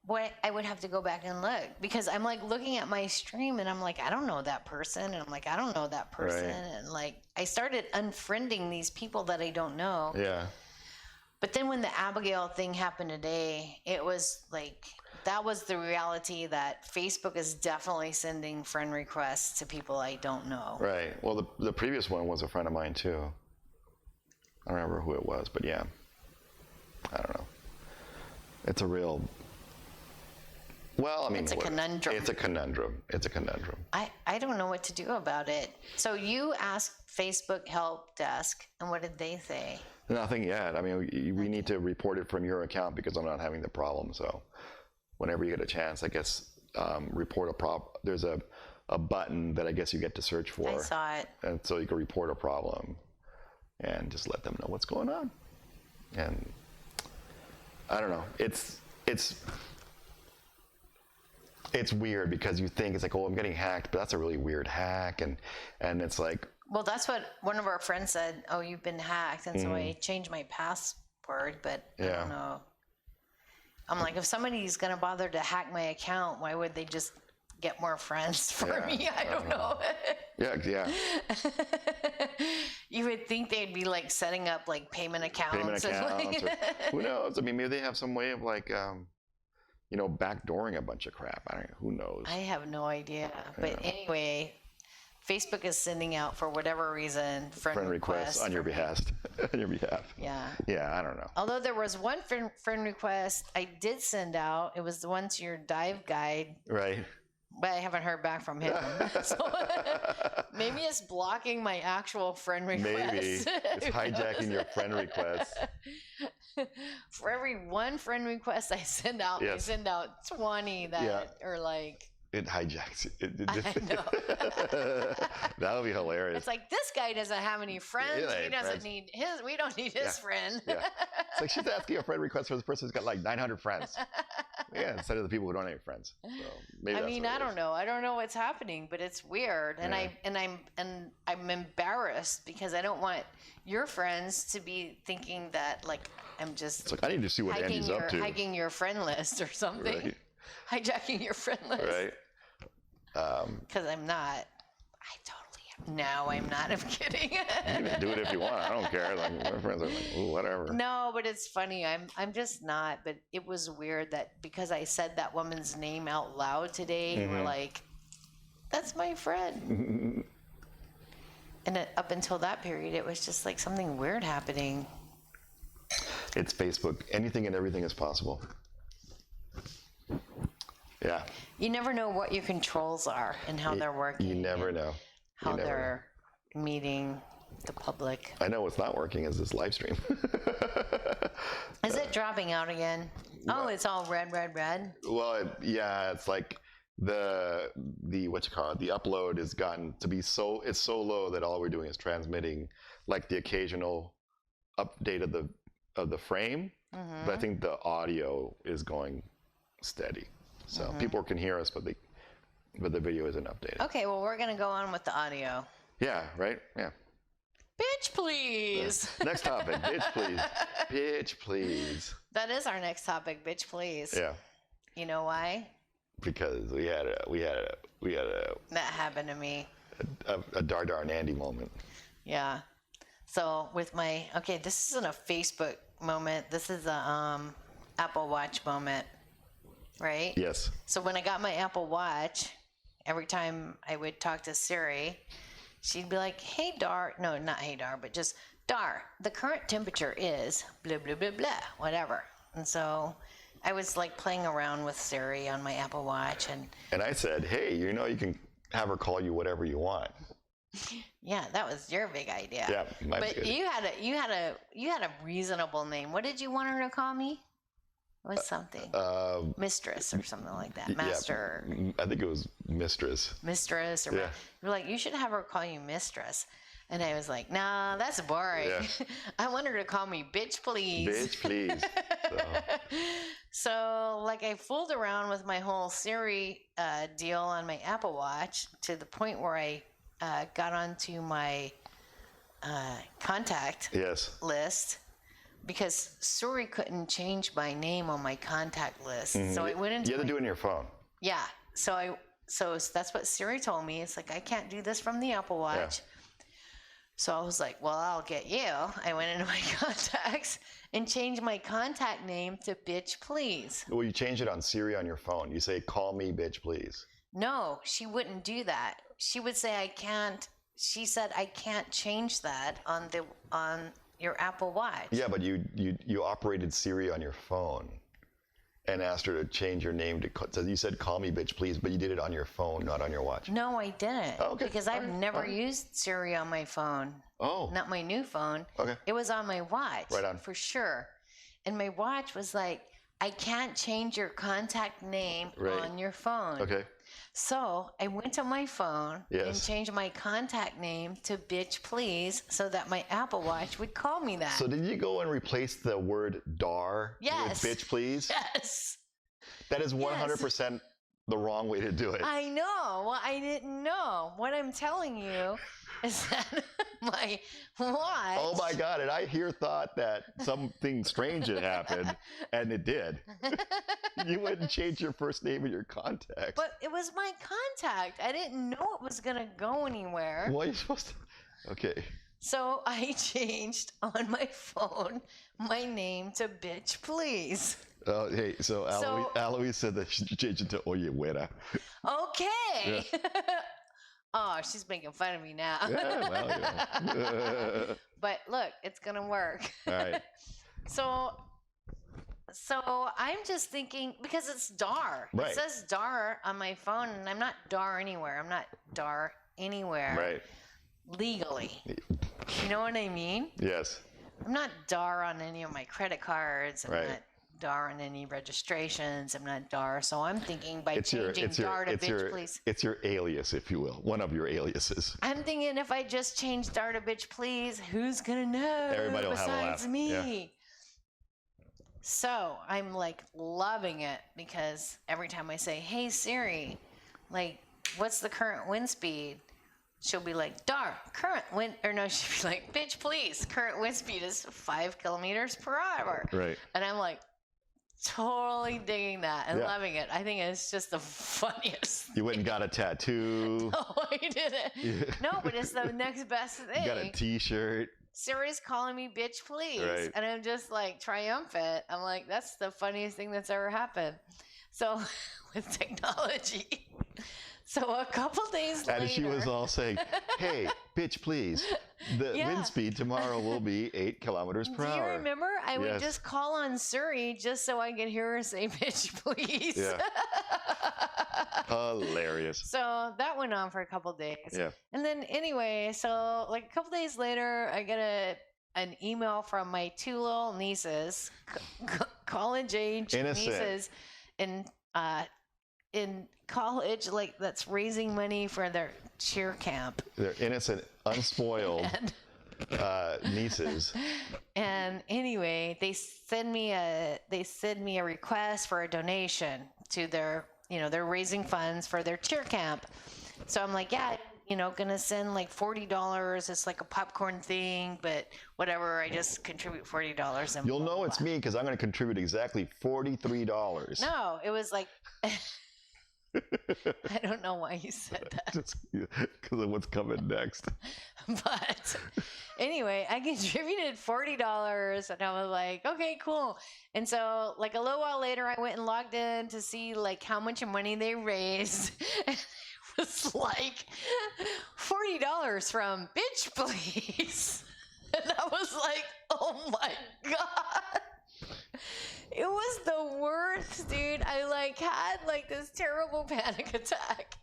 what. I would have to go back and look, because I'm like looking at my stream and I'm like, I don't know that person, and I'm like, I don't know that person, Right. and like I started unfriending these people that I don't know. Yeah. But then when the Abigail thing happened today, it was like, that was the reality that Facebook is definitely sending friend requests to people I don't know. Right. Well, the previous one was a friend of mine too. I don't remember who it was, but yeah. I don't know. It's a real. Well, I mean, It's a conundrum. It's a conundrum. It's a conundrum. I don't know what to do about it. So you asked Facebook help desk, and what did they say? Nothing yet. I mean, we need to report it from your account because I'm not having the problem. So whenever you get a chance, I guess, report a problem. There's a button that I guess you get to search for. I saw it. And so you can report a problem and just let them know what's going on. And I don't know. It's weird because you think it's like, oh, I'm getting hacked, but that's a really weird hack. And it's like, Well, that's what one of our friends said. Oh, you've been hacked. And so I changed my password, but I Yeah. don't know. I'm like, if somebody's going to bother to hack my account, why would they just get more friends for Yeah, me? I don't know. yeah. You would think they'd be like setting up like payment accounts. Payment and, accounts. like, Who knows? I mean, maybe they have some way of like, backdooring a bunch of crap. I don't know. Who knows? I have no idea. But anyway, Facebook is sending out, for whatever reason, friend requests on your for me. behalf. On your behalf. Yeah. Yeah, I don't know. Although there was one friend request I did send out. It was the one to your dive guide, Right. but I haven't heard back from him. So maybe it's blocking my actual friend request. Maybe it's hijacking your friend requests. For every one friend request I send out, I Yes. send out 20 that are like, It hijacks it. I know. That would be hilarious. It's like, this guy doesn't have any friends. Yeah, He doesn't friends. need his. We don't need his friend. Yeah. It's like she's asking a friend request for this person who's got like 900 friends. Yeah, instead of the people who don't have any friends. So maybe I that's mean, what it I don't is. know. I don't know what's happening, but it's weird, and Yeah. I'm embarrassed because I don't want your friends to be thinking that like I'm just It's like I need to see what Andy's up to. hiking your friend list or something, Right. hijacking your friend list. Right. Because I'm not. I totally am. No, I'm not. I'm kidding. You can do it if you want. I don't care. Like my friends are like, ooh, whatever. No, but it's funny. I'm just not. But it was weird that because I said that woman's name out loud today, you were like, "That's my friend." And up until that period, it was just like something weird happening. It's Facebook. Anything and everything is possible. Yeah. You never know what your controls are and how they're working. You never and know. how You never they're meeting the public. I know what's not working is this live stream. Is it dropping out again? Oh, it's all red. Well, it's like the what you call it, the upload has gotten to be it's so low that all we're doing is transmitting like the occasional update of the frame, but I think the audio is going steady. So people can hear us, but the video isn't updated. Okay, well, we're going to go on with the audio. Yeah, right? Yeah. Bitch, please. Next topic, bitch please. Bitch please. That is our next topic, bitch, please. Yeah. You know why? Because we had a That happened to me. a Dar Nandy moment. Yeah. So with this isn't a Facebook moment. This is a Apple Watch moment, right? Yes. So when I got my Apple Watch, every time I would talk to Siri, she'd be like, "Hey Dar," no, not "Hey Dar," but just "Dar, the current temperature is blah blah blah blah," whatever. And so I was like playing around with Siri on my Apple Watch, and And I said, hey, you can have her call you whatever you want. Yeah, that was your big idea. Yeah, my But big you had a reasonable name. What did you want her to call me? It was something. Mistress or something like that. Master. Yeah, I think it was Mistress. Mistress or Yeah. you're like, you should have her call you Mistress. And I was like, nah, that's boring. Yeah. I want her to call me bitch, please. Bitch, please. So, like, I fooled around with my whole Siri deal on my Apple Watch to the point where I got onto my contact Yes. list because Siri couldn't change my name on my contact list. So I went into You had to do it on your phone. yeah. So that's what Siri told me. It's like, I can't do this from the Apple Watch. Yeah. So I was like, well, I'll get you. I went into my contacts and changed my contact name to bitch, please. Well, you change it on Siri on your phone. You say, call me bitch, please. No, she wouldn't do that. She would say, I can't. She said, I can't change that on your Apple Watch. Yeah, but you operated Siri on your phone and asked her to change your name to, so you said, call me bitch, please, but you did it on your phone, not on your watch. No, I didn't. Oh, okay. Because I've never used Siri on my phone. Oh. Not my new phone. Okay. It was on my watch. Right on. For sure. And my watch was like, I can't change your contact name on your phone. Okay. So I went to my phone and changed my contact name to bitch, please, so that my Apple Watch would call me that. So did you go and replace the word dar with bitch, please? Yes. That is 100% the wrong way to do it. I know. Well, I didn't know. What I'm telling you is that my watch. Oh my God. And I thought that something strange had happened, and it did. You wouldn't change your first name in your contacts. But it was my contact. I didn't know it was going to go anywhere. Well, you're supposed to. Okay. So I changed on my phone my name to bitch, please. Oh, hey, so Aloise said that she changed it to Oye Güera. Okay. Yeah. Oh, she's making fun of me now. Yeah, well, you know. But look, it's going to work. All right. So I'm just thinking, because it's DAR. Right. It says DAR on my phone, and I'm not DAR anywhere. I'm not DAR anywhere. Right. Legally. You know what I mean? Yes. I'm not DAR on any of my credit cards. I'm Right. not DAR on any registrations. I'm not DAR. So I'm thinking by changing DAR to bitch, please. It's your alias, if you will. One of your aliases. I'm thinking if I just change DAR to bitch, please, who's going to know Everybody will have a laugh. besides me? Yeah. So I'm like loving it because every time I say, hey Siri, like, what's the current wind speed? She'll be like, DAR, current wind, or no, she'll be like, bitch, please, current wind speed is 5 kilometers per hour. Right. And I'm like, totally digging that and loving it. I think it's just the funniest. You went and got a tattoo. No, I didn't. No, but it's the next best thing. You got a t-shirt. Siri's calling me bitch, please. Right. And I'm just like triumphant. I'm like, that's the funniest thing that's ever happened. So with technology. So a couple days later. And she was all saying, hey, bitch, please. The wind speed tomorrow will be 8 kilometers per hour. Do you remember? I would just call on Siri just so I could hear her say bitch, please. Yeah. Hilarious. So that went on for a couple days. Yeah. And then anyway, so like a couple days later, I get an email from my 2 little nieces, college age nieces in college, like that's raising money for their cheer camp. They're innocent, unspoiled nieces. And anyway, they send me a request for a donation to their, they're raising funds for their cheer camp. So I'm like, yeah, gonna send like $40. It's like a popcorn thing, but whatever. I just contribute $40. And you'll know it's me because I'm going to contribute exactly $43. No, it was like. I don't know why you said that. Just because of what's coming next. But anyway, I contributed $40 and I was like, okay, cool. And so like a little while later, I went and logged in to see like how much money they raised. And it was like $40 from bitch, please. And I was like, oh my God. It was the worst, dude. I like had like this terrible panic attack.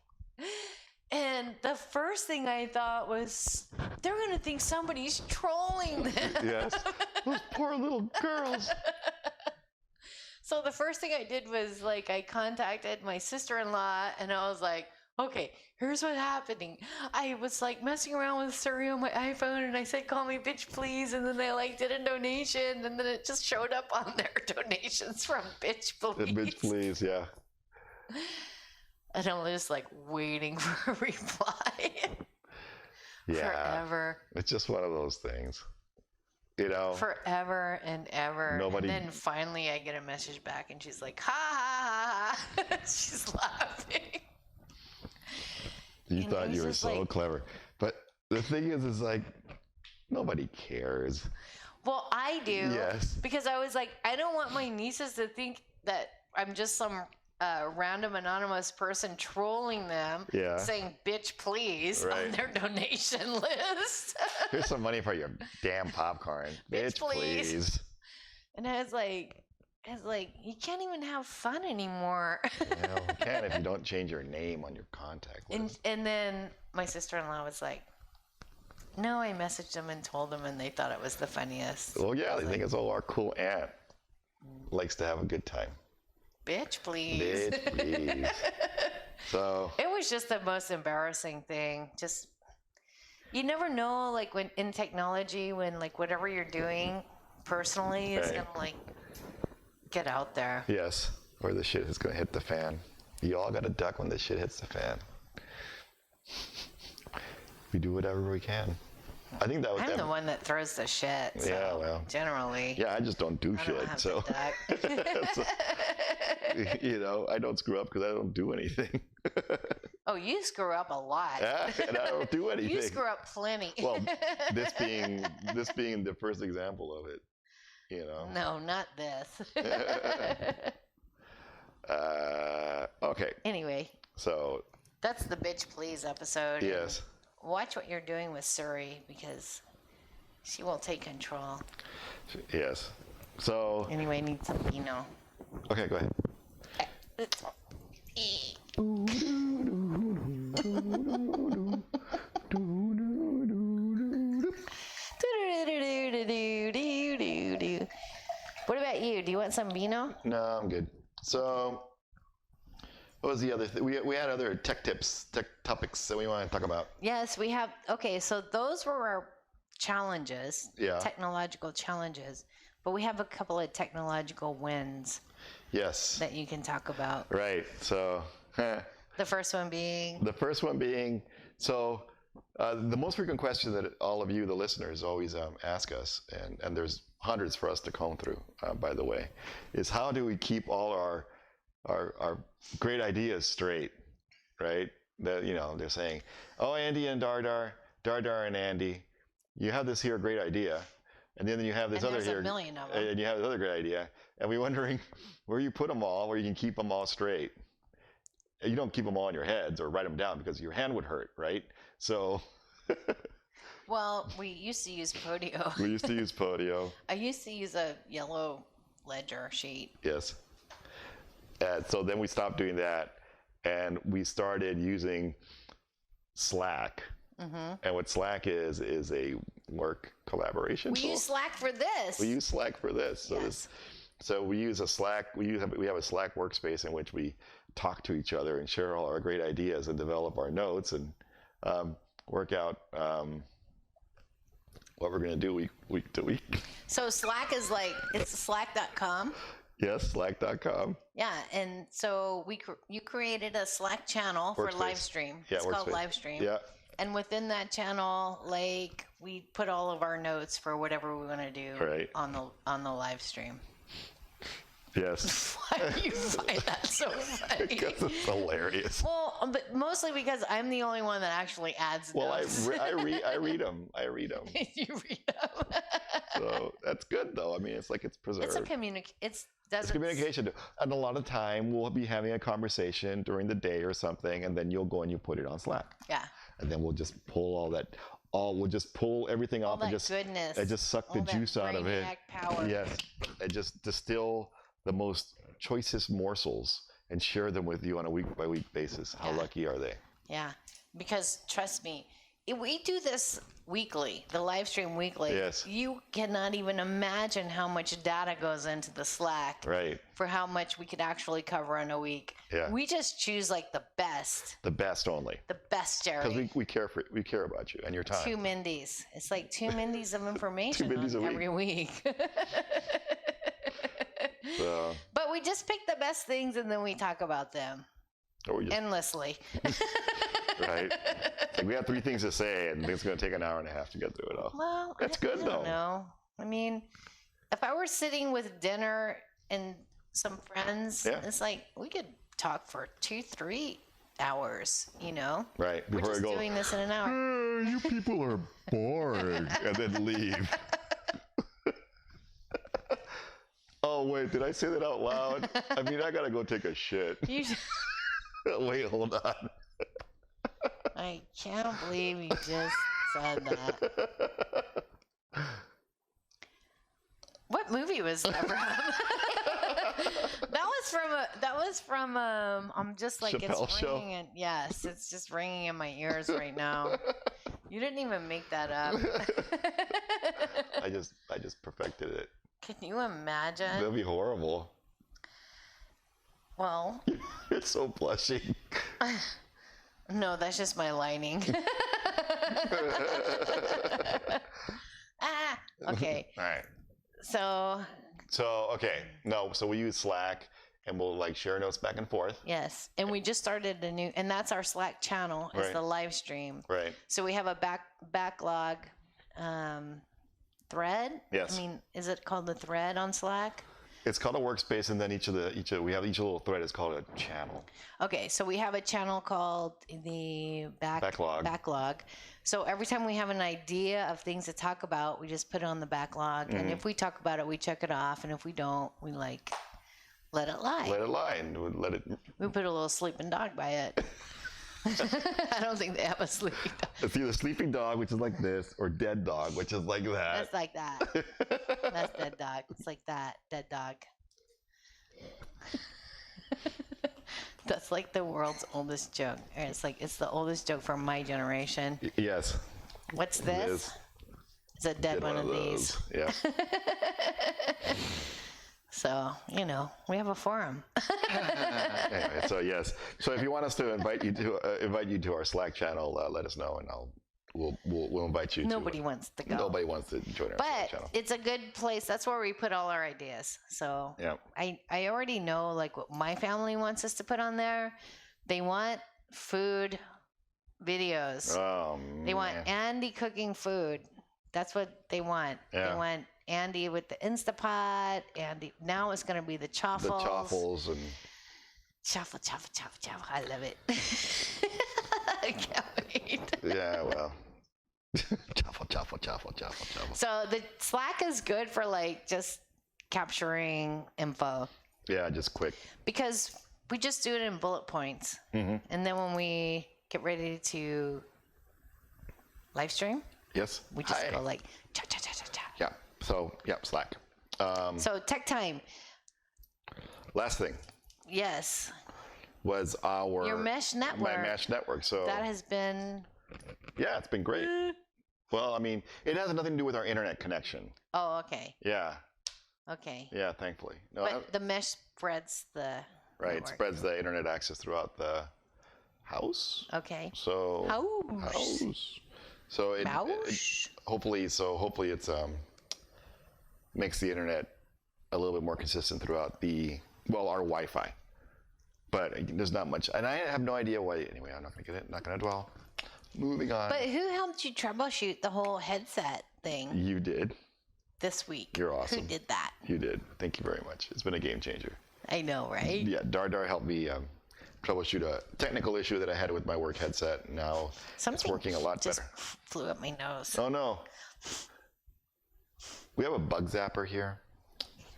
And the first thing I thought was, they're going to think somebody's trolling them. Yes. Those poor little girls. So the first thing I did was like, I contacted my sister-in-law and I was like, okay, here's what's happening. I was like messing around with Siri on my iPhone and I said, call me bitch please. And then they like did a donation and then it just showed up on their donations from bitch please. Bitch, please, yeah. And I'm just like waiting for a reply. Yeah. Forever. It's just one of those things. You know? Forever and ever. Nobody... And then finally I get a message back and she's like, ha ha ha ha. She's laughing. You And thought it was you were just so like... clever. But the thing is like, nobody cares. Well, I do. Yes. Because I was like, I don't want my nieces to think that I'm just some random anonymous person trolling them, saying bitch please on their donation list. Here's some money for your damn popcorn. Bitch please. And I was like, you can't even have fun anymore. Well, you can if you don't change your name on your contact list. And then my sister-in-law was like, no, I messaged them and told them and they thought it was the funniest. Well, yeah, they think it's all our cool aunt likes to have a good time. Bitch, please. Bitch, please. So it was just the most embarrassing thing. Just, you never know, like when in technology, when like whatever you're doing personally is gonna like get out there. Yes, or the shit is gonna hit the fan. You all gotta duck when the shit hits the fan. We do whatever we can. I think that was. I'm the one that throws the shit. So yeah, well. Generally. Yeah, I just don't do shit. So. So, you know, I don't screw up because I don't do anything. Oh, you screw up a lot. Yeah, and I don't do anything. You screw up plenty. Well, this being the first example of it, you know. No, not this. Okay. Anyway. So. That's the bitch please episode. Yes. Watch what you're doing with Suri because she will take control. Yes. So. Anyway, I need some Beano. Okay, go ahead. What about you? Do you want some Beano? No, I'm good. So, what was the other thing? We had other tech topics that we want to talk about. Yes, we have. Okay, so those were our challenges, yeah. Technological challenges. But we have a couple of technological wins. Yes. That you can talk about. Right. So. The first one being. So, the most frequent question that all of you, the listeners, always ask us, and there's hundreds for us to comb through, by the way, is how do we keep all our great ideas straight, right? That, you know, they're saying, oh, Andy and Dardar and Andy, you have this here great idea, and then you have this other here, and you have this other great idea, and we're wondering where you put them all, where you can keep them all straight. You don't keep them all in your heads or write them down because your hand would hurt, right? So. Well, we used to use Podio. We used to use Podio. I used to use a yellow ledger sheet. Yes. And so then we stopped doing that, and we started using Slack. Mm-hmm. And what Slack is a work collaboration tool. We use Slack for this. So yes. So we use a Slack. We have a Slack workspace in which we talk to each other and share all our great ideas and develop our notes and work out what we're going to do week to week. So Slack is like, it's slack.com. Yes, slack.com. Yeah, and so you created a Slack channel for live stream. Yeah, it's called live stream. Yeah. And within that channel, like, we put all of our notes for whatever we want to do on the live stream. Yes. Why do you find that so funny? Because it's hilarious. Well, but mostly because I'm the only one that actually adds notes. Well, I read them. You read them. So that's good, though. I mean, it's like it's preserved. It's communication. And a lot of time we'll be having a conversation during the day or something, and then you'll go and you put it on Slack. Yeah. And then we'll just pull all that. We'll just pull everything off and just goodness. And just suck the juice out of it. Power. Yes. And just distill the most choicest morsels and share them with you on a week-by-week basis. How lucky are they? Yeah, because trust me, we do this weekly, the live stream weekly. Yes. You cannot even imagine how much data goes into the Slack Right. for how much we could actually cover in a week. Yeah. We just choose like the best. The best only. The best, Jerry. Because we care about you and your time. 2 Mindys. It's like 2 Mindys of information 2 Mindys a week. every week. So, But we just pick the best things and then we talk about them or we just, endlessly. right? Like we have 3 things to say, and it's going to take an hour and a half to get through it all. Well, That's good, I though. don't know. I mean, if I were sitting with dinner and some friends, Yeah. it's like we could talk for 2-3 hours, you know? Right. We're Before just I go, doing this in an hour. You people are boring, and then leave. Oh, wait, did I say that out loud? I mean, I got to go take a shit. You should- Wait, hold on. I can't believe you just said that. What movie was that from? that was from I'm just like Chappelle it's Show? ringing in, yes, it's just ringing in my ears right now. You didn't even make that up. I just perfected it. Can you imagine? That'd be horrible. Well, It's so blushing. no, that's just my lining. Okay. All right. So, okay. No, so we use Slack, and we'll like share notes back and forth. yes. And we just started and that's our Slack channel, is Right. the live stream. Right. So we have a backlog thread. Yes. I mean, is it called the thread on Slack? It's called a workspace, and then we have each little thread is called a channel. Okay, so we have a channel called the backlog. So every time we have an idea of things to talk about, we just put it on the backlog. And if we talk about it, we check it off. And if we don't, we like let it lie. Let it lie, and we'll let it. We put a little sleeping dog by it. I don't think they have a sleeping dog. It's either sleeping dog, which is like this, or dead dog, which is like that. That's like that. That's dead dog. It's like that, dead dog. That's like the world's oldest joke. Or it's the oldest joke from my generation. Yes. What's It this? is. It's a dead one of these. Yeah. So, we have a forum. Anyway, so yes. So if you want us to invite you to our Slack channel, let us know, and we'll invite you. Nobody wants to go. Nobody wants to join our Slack But channel. it's a good place. That's where we put all our ideas. So Yeah. I already know like what my family wants us to put on there. They want food videos. Oh, They want man. Andy cooking food. That's what they want. Yeah. They want Andy with the Instapot. Andy. Now it's going to be the the chaffles. chaffles and Chaffle. I love it. I can't wait. yeah, well, chaffle. So the Slack is good for like just capturing info Yeah, just quick. because we just do it in bullet points. Mm-hmm. And then when we get ready to live stream, Yes. we just Hi. go like cha. Yeah. So yeah, Slack. So tech time. Last thing Yes. was our Your mesh network. my mesh network. So That has been. yeah, it's been great. Well, I mean, it has nothing to do with our internet connection. Oh, okay. Yeah. Okay. Yeah, thankfully. No, But the mesh spreads the. right. It network. spreads the internet access throughout the house. Okay. So House. So it Mouse. hopefully it's makes the internet a little bit more consistent throughout our Wi-Fi. But there's not much, and I have no idea why. Anyway, I'm not gonna dwell. Moving on. But who helped you troubleshoot the whole headset thing You did. this week? You're awesome. Who did that? You did. Thank you very much. It's been a game changer. I know, right? Yeah, Dar helped me troubleshoot a technical issue that I had with my work headset. Now it's working a lot just better. flew up my nose. Oh no. We have a bug zapper here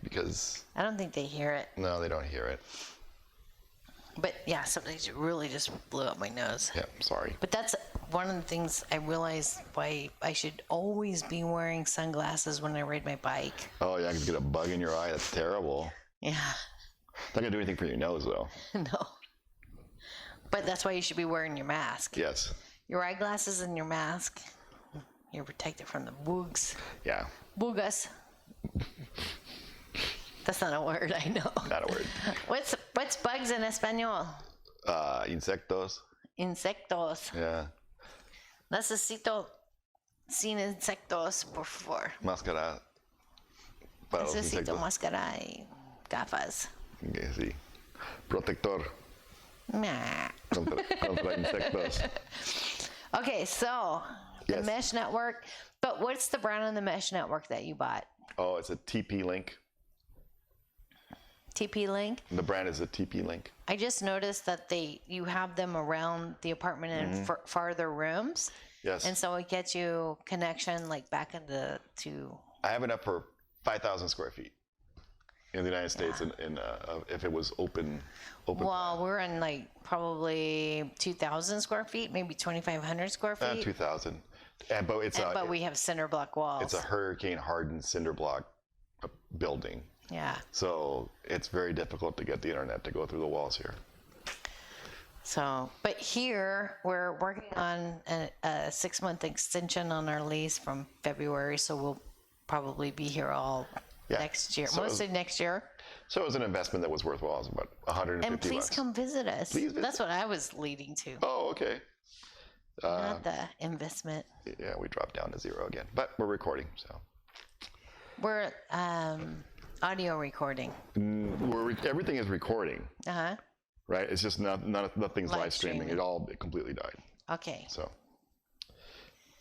because I don't think they hear it. no, they don't hear it. But yeah, something really just blew up my nose. Yeah, sorry. But that's one of the things I realized why I should always be wearing sunglasses when I ride my bike. Oh yeah, I could get a bug in your eye. That's terrible. Yeah. Not gonna do anything for your nose though. No. But that's why you should be wearing your mask. Yes. Your eyeglasses and your mask. You're protected from the bugs. Yeah. Bugas. That's not a word, I know. Not a word. What's bugs in Espanol? Insectos. Insectos. Yeah. Necesito sin insectos, por favor. Máscara. Para los Necesito insectos. máscara y gafas. Okay, sí. Protector. Nah. Contra insectos. Okay, so the Yes. mesh network. But what's the brand on the mesh network that you bought? Oh, it's a TP Link. TP Link? The brand is a TP Link. I just noticed that you have them around the apartment in farther rooms. Yes. And so it gets you connection like back into to. I have it up for 5,000 square feet in the United States, if it was open. Well, we're in like probably 2,000 square feet, maybe 2,500 square feet. 2,000. But we have cinder block walls. it's a hurricane-hardened cinder block building. Yeah. So it's very difficult to get the internet to go through the walls here. So, but here we're working on a 6-month extension on our lease from February, so we'll probably be here all next year, So mostly next year. So it was an investment that was worthwhile. It was about 150 And please bucks. come visit us. Please visit. That's what I was leading to, Oh, okay. not the investment. Yeah, we dropped down to 0 again, but we're recording, so. We're audio recording. Everything is recording, Uh-huh. right? It's just nothing's live streaming. streaming. It completely died. Okay. So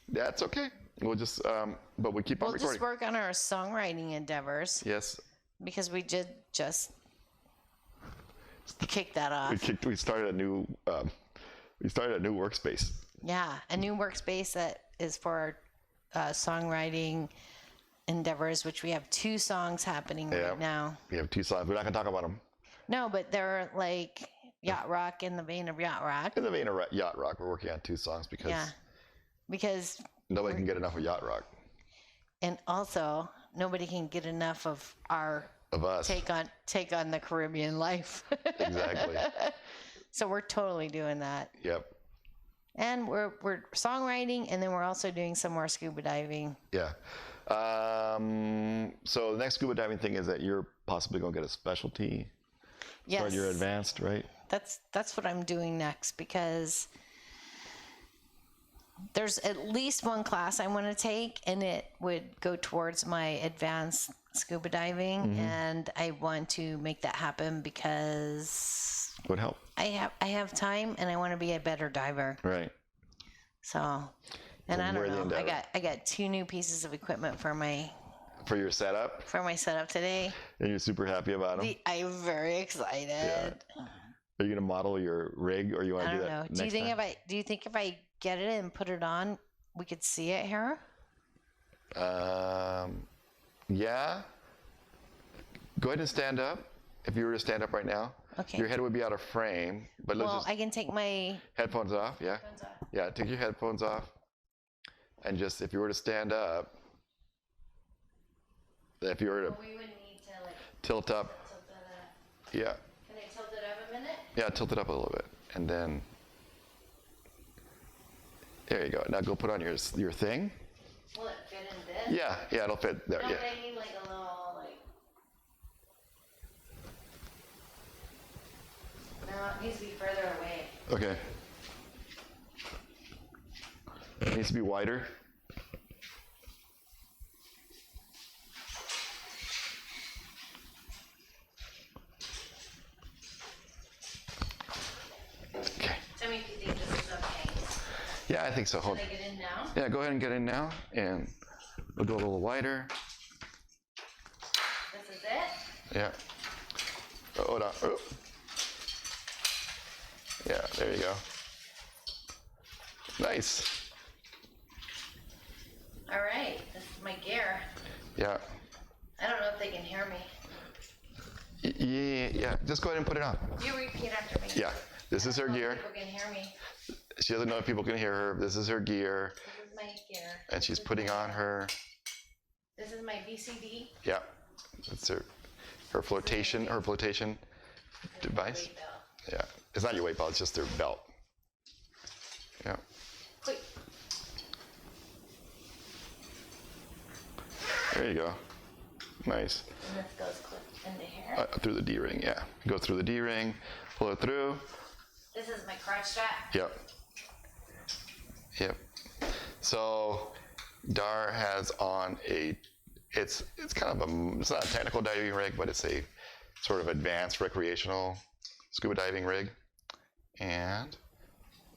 that's okay. We'll just, but we keep on We'll recording. just work on our songwriting endeavors Yes, because we did just kick that off. we started a new workspace. Yeah, a new workspace that is for our songwriting endeavors, which we have 2 songs happening right now. We have 2 songs. We're not gonna talk about them. No, but they're like yacht rock in the vein of yacht rock. In the vein of yacht rock, we're working on 2 songs Because nobody can get enough of yacht rock. and also nobody can get enough of our Of us. take on the Caribbean life. Exactly. So we're totally doing that. Yep. And we're songwriting, and then we're also doing some more scuba diving. Yeah. So the next scuba diving thing is that you're possibly going to get a specialty. Yes. Start your advanced, right? That's what I'm doing next, because there's at least one class I want to take, and it would go towards my advanced scuba diving, and I want to make that happen because Would help. I have time, and I want to be a better diver. Right. So, and I wear the don't know. Endeavor. I got 2 new pieces of equipment for my For your setup, setup today. and you're super happy about them. I'm very excited. Are you going to model your rig, or you want I to do don't that know. next Do you time? think if I get it and put it on, we could see it here? Yeah. Go ahead and stand up. If you were to stand up right now, Okay. your head would be out of frame. But let's Well, just I can take my headphones off. Yeah. Yeah. Take your headphones off, and just if you were to stand up, if you were to We would need to like tilt up, tilt it up. yeah, Can I tilt it up a minute? yeah, tilt it up a little bit, and then there you go. Now go put on your thing. Will it fit in this? Yeah, yeah, it'll fit there. No, Yeah. but I need like a little like. No, it needs to be further away. Okay. It needs to be wider. Okay. Tell me if you think this is okay. Yeah, I think so. Hold. Can I get in now? Yeah, go ahead and get in now, and we'll go a little wider. This is it? Yeah. Oh, hold on. Oh. Yeah, there you go. Nice. All right. This is my gear. Yeah. I don't know if they can hear me. Yeah. Just go ahead and put it on. You repeat after me. Yeah. This is her gear. People can hear me. She doesn't know if people can hear her. This is her gear, This is my gear. and she's putting on her. This is my VCD. Yeah. That's her flotation device. Yeah. It's not your weight belt, it's just their belt. Yeah. Quick. There you go. Nice. And this goes clip into here. Through the D-ring, yeah. Go through the D-ring, pull it through. This is my crotch strap. Yep. Yep. So Dar has on it's kind of it's not a technical diving rig, but it's a sort of advanced recreational scuba diving rig. And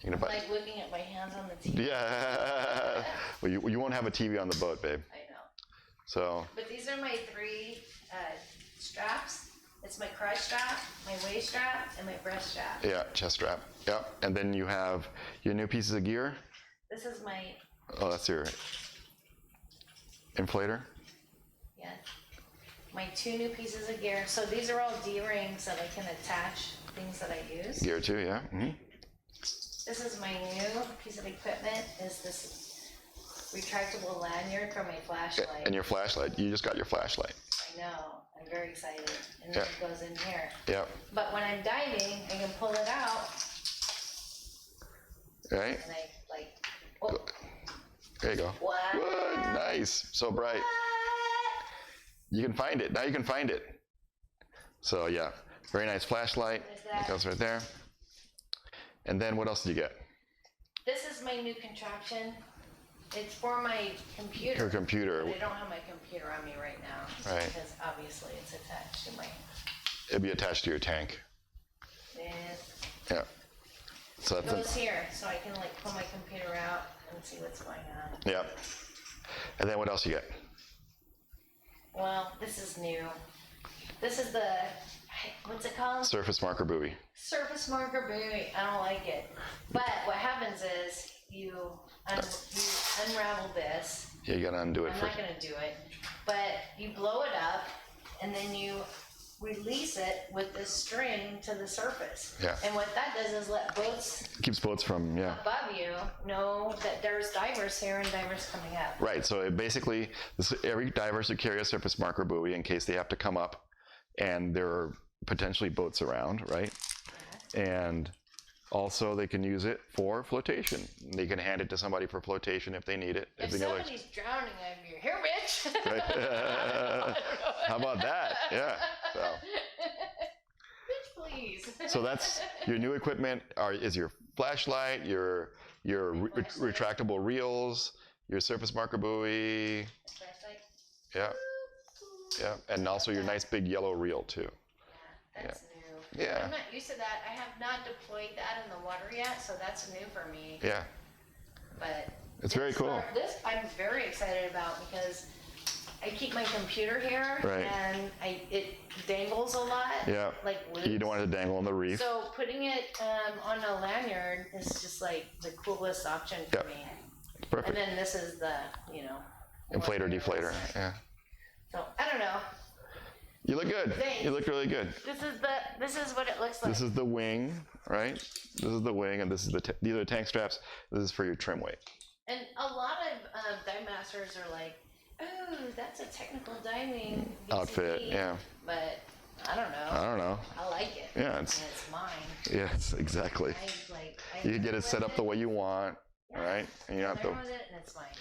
you're gonna Like looking at my hands on the TV. Yeah. Well, you won't have a TV on the boat, babe. I know. So. But these are my 3 straps. It's my crotch strap, my waist strap, and my breast strap. Yeah, chest strap. Yep. And then you have your new pieces of gear. This is my. Oh, that's your inflator. Yeah. My 2 new pieces of gear. So these are all D-rings that I can attach things that I use. Gear too, yeah. Mm-hmm. This is my new piece of equipment. Is this retractable lanyard for my flashlight? And your flashlight. You just got your flashlight. I know. I'm very excited. And then it goes in here. Yeah. But when I'm diving, I can pull it out. Right. And I like. Oh. There you go. What? What? Nice. So bright. What? You can find it. Now you can find it. So yeah, very nice flashlight. It goes right there. And then what else did you get? This is my new contraption. It's for my computer. Your computer. But I don't have my computer on me right now. Right. Because obviously it's attached to my. It'll be attached to your tank. This. Yeah. So It that's goes here, so I can like pull my computer out and see what's going on. Yeah. And then what else you get? Well, this is new. This is the, what's it called? Surface marker buoy. Surface marker buoy. I don't like it. But what happens is you unravel this. Yeah, you gotta undo it I'm first. not going to do it. But you blow it up and then you release it with this string to the surface. Yeah. And what that does is let boats Keeps boats from, yeah. above you know that there's divers here and divers coming up. Right, so it basically, every diver should carry a surface marker buoy in case they have to come up and there are potentially boats around, right? And also they can use it for flotation. They can hand it to somebody for flotation if they need it. If somebody's drowning, I'd be here, bitch. Right. How about that? Yeah. So. Bitch, please. So that's your new equipment. Is your flashlight, your retractable reels, your surface marker buoy. Flashlight. Yeah. Yeah, and also your nice big yellow reel too. Yeah, that's new. Yeah. I'm not used to that. I have not deployed that in the water yet, so that's new for me. Yeah. But it's very cool. This I'm very excited about because I keep my computer here, right. and it dangles a lot. Yeah. Like loose. You don't want it to dangle on the reef. So putting it on a lanyard is just like the coolest option for me. It's perfect. And then this is the, inflator, deflator. Yeah. So I don't know. You look good. Thanks. You look really good. This is what it looks like. This is the wing, right? This is the wing, and this is these are the tank straps. This is for your trim weight. And a lot of dive masters are like, "Oh, that's a technical diving outfit." Yeah. But I don't know. I don't know. I like it. Yeah, it's mine. Yes, exactly. You can get it set up the way you want, right? And you don't have to. With it, and it's mine.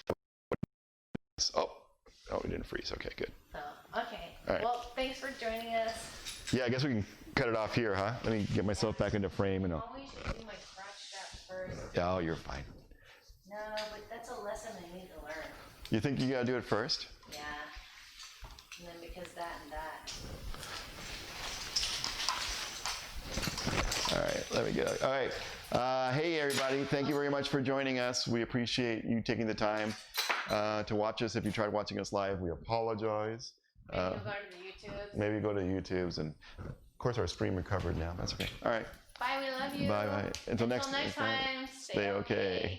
Oh, we didn't freeze. Okay, good. So, okay. All right. Well, thanks for joining us. Yeah, I guess we can cut it off here, huh? Let me get myself back into frame and. Always do my crotch strap first. Oh, you're fine. No, but that's a lesson I need to learn. You think you gotta do it first? Yeah. And then because that and that. All right, let me get. All right. Hey, everybody. Thank you very much for joining us. We appreciate you taking the time to watch us. If you tried watching us live, we apologize. Maybe you'll go to the YouTubes. Maybe go to YouTube's. And, of course, our stream recovered now. That's okay. All right. Bye. We love you. Bye. Until next time, stay okay.